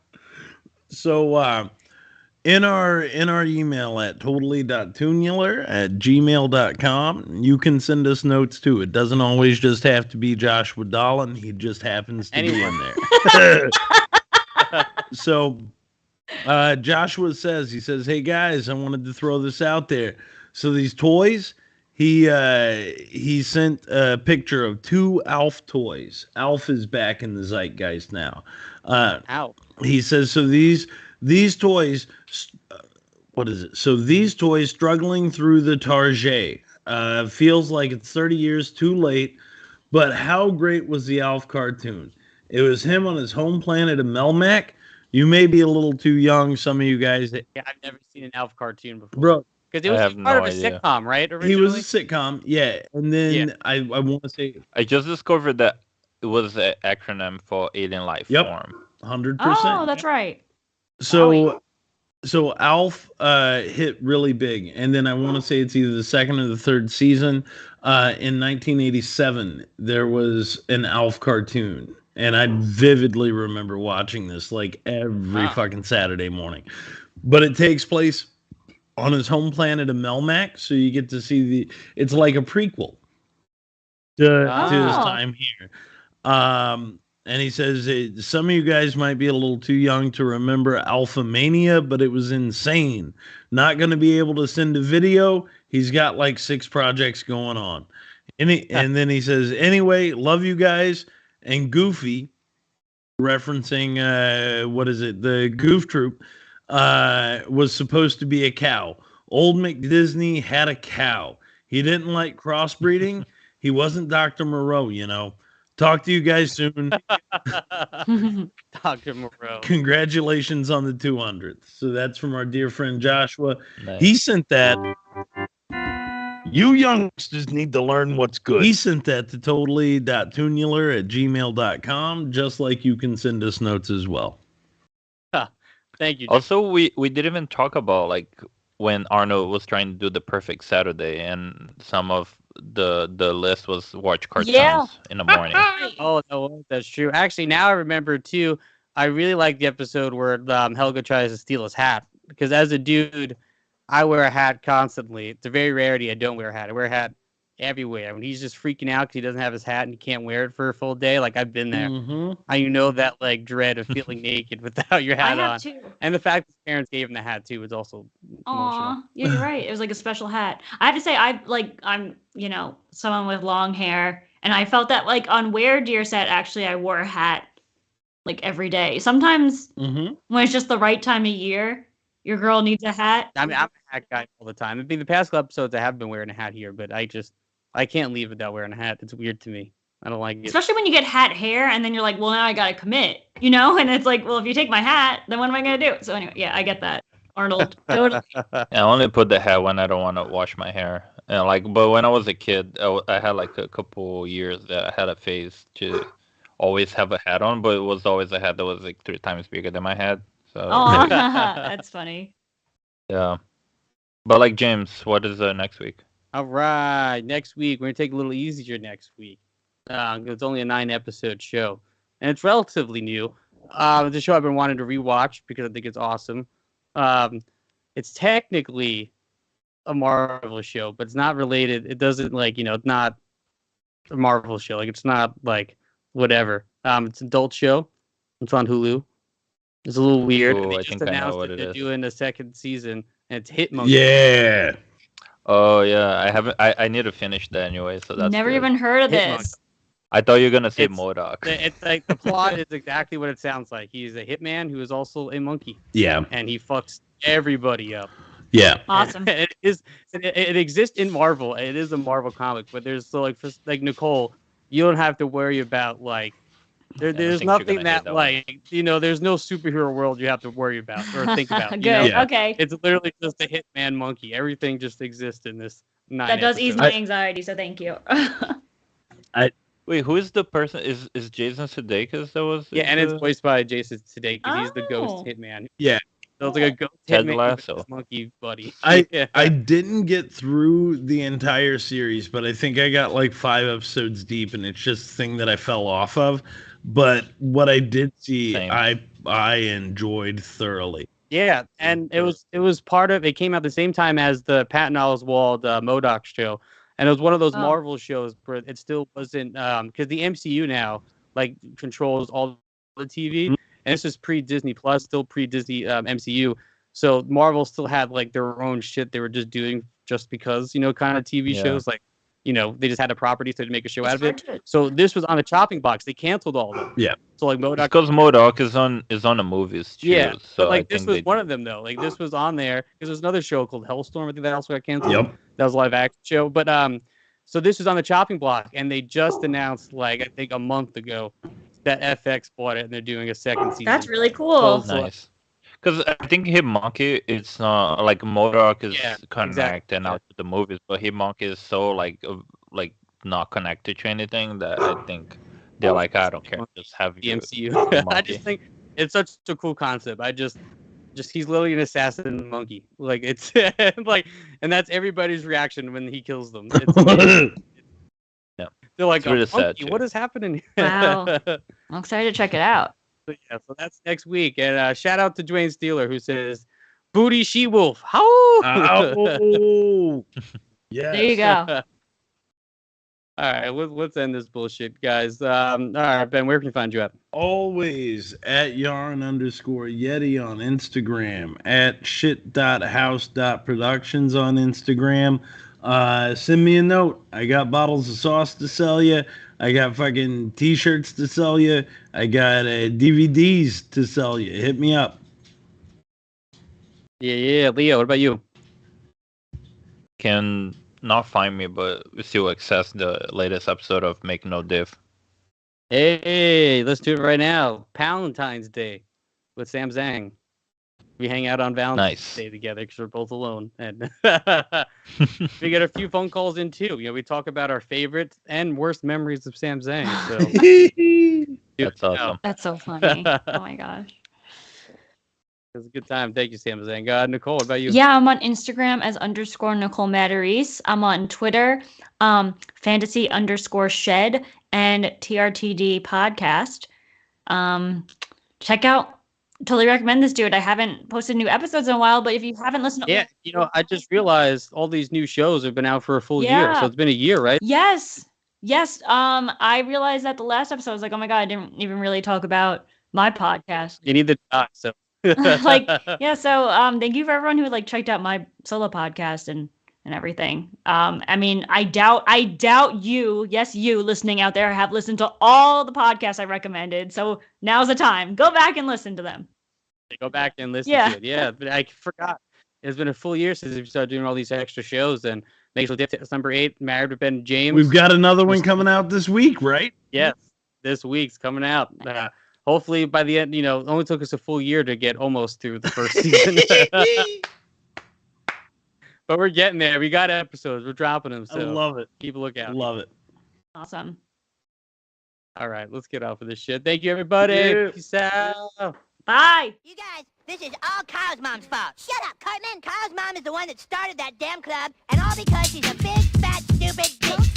So in our email at totally.toonular@gmail.com, you can send us notes too. It doesn't always just have to be Joshua Dolan. He just happens to be in there. So Joshua says, hey guys, I wanted to throw this out there. So these toys, he sent a picture of 2 Alf toys. Alf is back in the zeitgeist now. He says, so these toys, what is it? So these toys struggling through the Target. Feels like it's 30 years too late, but how great was the Alf cartoon? It was him on his home planet of Melmac. You may be a little too young, some of you guys. Yeah, I've never seen an Alf cartoon before. Bro. Because it was part of a sitcom, right? Originally? He was a sitcom, yeah. And then I want to say... I just discovered that it was an acronym for Alien Life Form. 100%. Oh, that's right. So Alf hit really big. And then I want to say it's either the 2nd or the 3rd season. In 1987, there was an Alf cartoon. And I vividly remember watching this like every fucking Saturday morning. But it takes place on his home planet of Melmac, so you get to see it's like a prequel to his time here. And he says, some of you guys might be a little too young to remember Alpha Mania, but it was insane. Not going to be able to send a video. He's got like 6 projects going on. And then he says, anyway, love you guys. And Goofy, referencing, what is it? The Goof Troop, was supposed to be a cow. Old McDisney had a cow. He didn't like crossbreeding. He wasn't Dr. Moreau, you know. Talk to you guys soon. Dr. Moreau. Congratulations on the 200th. So that's from our dear friend Joshua. Nice. He sent that. You youngsters need to learn what's good. He sent that to totally.toonular@gmail.com, just like you can send us notes as well. Thank you. Also, we didn't even talk about like when Arnold was trying to do the perfect Saturday, and some of the list was watch cartoons in the morning. Oh, no, that's true. Actually, now I remember too. I really like the episode where Helga tries to steal his hat, because as a dude, I wear a hat constantly. It's a very rarity I don't wear a hat. I wear a hat everywhere. When he's just freaking out because he doesn't have his hat and he can't wear it for a full day, like I've been there. You know that like dread of feeling naked without your hat on. Too. And the fact his parents gave him the hat too was also emotional. Yeah, you're right. It was like a special hat. I have to say, I'm someone with long hair, and I felt that like on Where Deer Set, actually, I wore a hat like every day. Sometimes when it's just the right time of year, your girl needs a hat. I mean, I'm a hat guy all the time. I mean, the past couple episodes I have been wearing a hat here, but I can't leave without wearing a hat. It's weird to me. I don't like it. Especially when you get hat hair and then you're like, well, now I got to commit, And it's like, well, if you take my hat, then what am I going to do? So anyway, yeah, I get that. Arnold, totally. I only put the hat when I don't want to wash my hair. And but when I was a kid, I had like a couple years that I had a phase to always have a hat on, but it was always a hat that was like 3 times bigger than my head. So that's funny. Yeah. But like James, what is next week? All right. Next week, we're going to take a little easier next week. It's only a 9-episode show. And it's relatively new. It's a show I've been wanting to rewatch because I think it's awesome. It's technically a Marvel show, but it's not related. It doesn't it's not a Marvel show. Like, it's not like whatever. It's an adult show. It's on Hulu. It's a little weird. Ooh, they I just think I know announced what that it they're is. doing a second season, and it's Hitmonkey. Yeah. Oh yeah, I haven't. I need to finish that anyway. So that's Never good. even heard of Hitmonkey. this. I thought you were gonna say MODOK. It's like the plot is exactly what it sounds like. He's a hitman who is also a monkey. Yeah. And he fucks everybody up. Yeah. Awesome. It exists in Marvel. It is a Marvel comic, but there's for Nicole, you don't have to worry about there's nothing that there's no superhero world you have to worry about or think about. Good. Yeah. Okay. It's literally just a hitman monkey. Everything just exists in this 9 That does ease episodes. my anxiety, so thank you. Wait, who is the person? Is Jason Sudeikis that was? Yeah, and it's voiced by Jason Sudeikis. He's the ghost Oh. hitman. Yeah. So it's like a ghost Ted hitman with Lasso. his monkey buddy. I didn't get through the entire series, but I think I got like 5 episodes deep, and it's just a thing that I fell off of. But what I did see, Same. I enjoyed thoroughly. Yeah, and it was part of. It came out the same time as the Patton Oswalt MODOK show, and it was one of those Marvel shows where it still wasn't because the MCU now controls all the TV, and this is pre-Disney Plus, still pre-Disney MCU. So Marvel still had their own shit they were just doing just because kind of TV shows they just had a property, so to make a show out of it. So this was on the chopping block. They canceled all of them. Yeah. So MODOK. Because MODOK is on the movies too. Yeah, So but this was one of them though. This was on there because there's another show called Hellstorm. I think that also got canceled. Yep. That was a live action show. But so this was on the chopping block, and they just announced I think a month ago that FX bought it, and they're doing a second season. That's really cool. Nice. Because I think Hitmonkey, it's not MODOK is connected now to the movies, but Hitmonkey is so not connected to anything that I think they're I don't care, just have the MCU. I just think it's such a cool concept. just he's literally an assassin monkey. It's and that's everybody's reaction when he kills them. Yeah. They're like, really monkey, sad, what is happening? Wow. I'm excited to check it out. So that's next week. And shout out to Dwayne Steeler, who says, Booty she-wolf. How? Oh, yes. There you go. All right, let's end this bullshit, guys. All right, Ben, where can you find you at? Always at yarn_Yeti on Instagram, at shit.house.productions on Instagram. Send me a note. I got bottles of sauce to sell you. I got fucking t-shirts to sell you. I got DVDs to sell you. Hit me up. Yeah. Leo, what about you? Can not find me, but still access the latest episode of Make No Diff. Hey, let's do it right now. Valentine's Day with Sam Zhang. We hang out on Valentine's Day together because we're both alone, and we get a few phone calls in too. We talk about our favorite and worst memories of Sam Zhang. So That's awesome. That's so funny. Oh my gosh. It was a good time. Thank you, Sam Zhang. Nicole, what about you? Yeah, I'm on Instagram as _Nicole Matarese. I'm on Twitter, fantasy_shed and TRTD podcast. Check out. Totally recommend this, dude. I haven't posted new episodes in a while, but if you haven't listened to I just realized all these new shows have been out for a full year, so it's been a year, right? Yes. I realized that the last episode I was like, oh my god, I didn't even really talk about my podcast. You need the dot, so So thank you for everyone who checked out my solo podcast and everything. I doubt you, yes, you listening out there have listened to all the podcasts I recommended. So now's the time. Go back and listen to them. Go back and listen to it. Yeah, but I forgot. It's been a full year since we started doing all these extra shows, and Make No Diff number 8, Married with Ben and James. We've got another one coming out this week, right? Yes, this week's coming out. Hopefully by the end, it only took us a full year to get almost through the first season. But we're getting there. We got episodes. We're dropping them. So I love it. Keep a lookout. Love it. Awesome. All right, let's get off of this shit. Thank you, everybody. Peace out. Bye. You guys, this is all Kyle's mom's fault. Shut up, Cartman. Kyle's mom is the one that started that damn club, and all because she's a big, fat, stupid bitch.